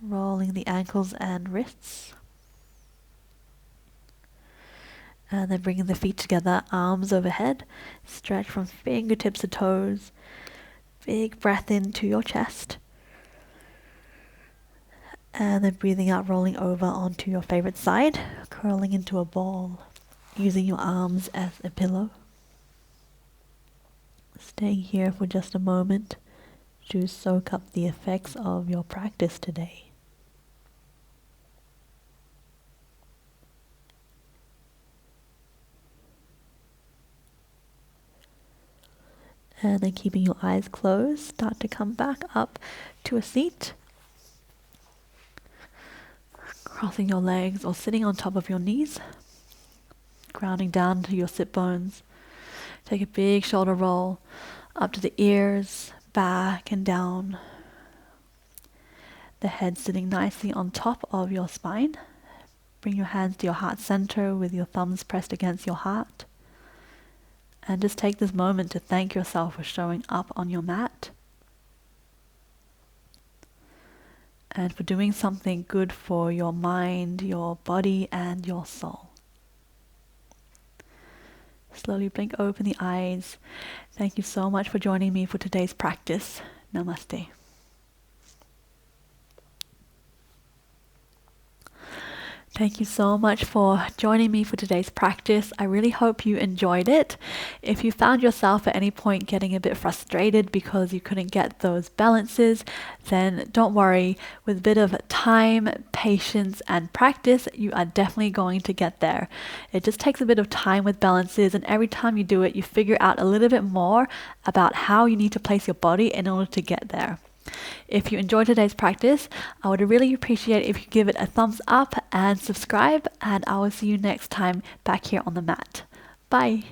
rolling the ankles and wrists. And then bringing the feet together, arms overhead, stretch from fingertips to toes. Big breath into your chest. And then breathing out, rolling over onto your favorite side, curling into a ball, using your arms as a pillow. Staying here for just a moment to soak up the effects of your practice today. And then keeping your eyes closed, start to come back up to a seat. Crossing your legs or sitting on top of your knees. Grounding down to your sit bones. Take a big shoulder roll up to the ears, back and down. The head sitting nicely on top of your spine. Bring your hands to your heart center with your thumbs pressed against your heart. And just take this moment to thank yourself for showing up on your mat. And for doing something good for your mind, your body, and your soul. Slowly blink open the eyes. Thank you so much for joining me for today's practice. Namaste. Thank you so much for joining me for today's practice. I really hope you enjoyed it. If you found yourself at any point getting a bit frustrated because you couldn't get those balances, then don't worry. With a bit of time, patience, and practice, you are definitely going to get there. It just takes a bit of time with balances, and every time you do it, you figure out a little bit more about how you need to place your body in order to get there. If you enjoyed today's practice, I would really appreciate if you give it a thumbs up and subscribe, and I will see you next time back here on the mat. Bye.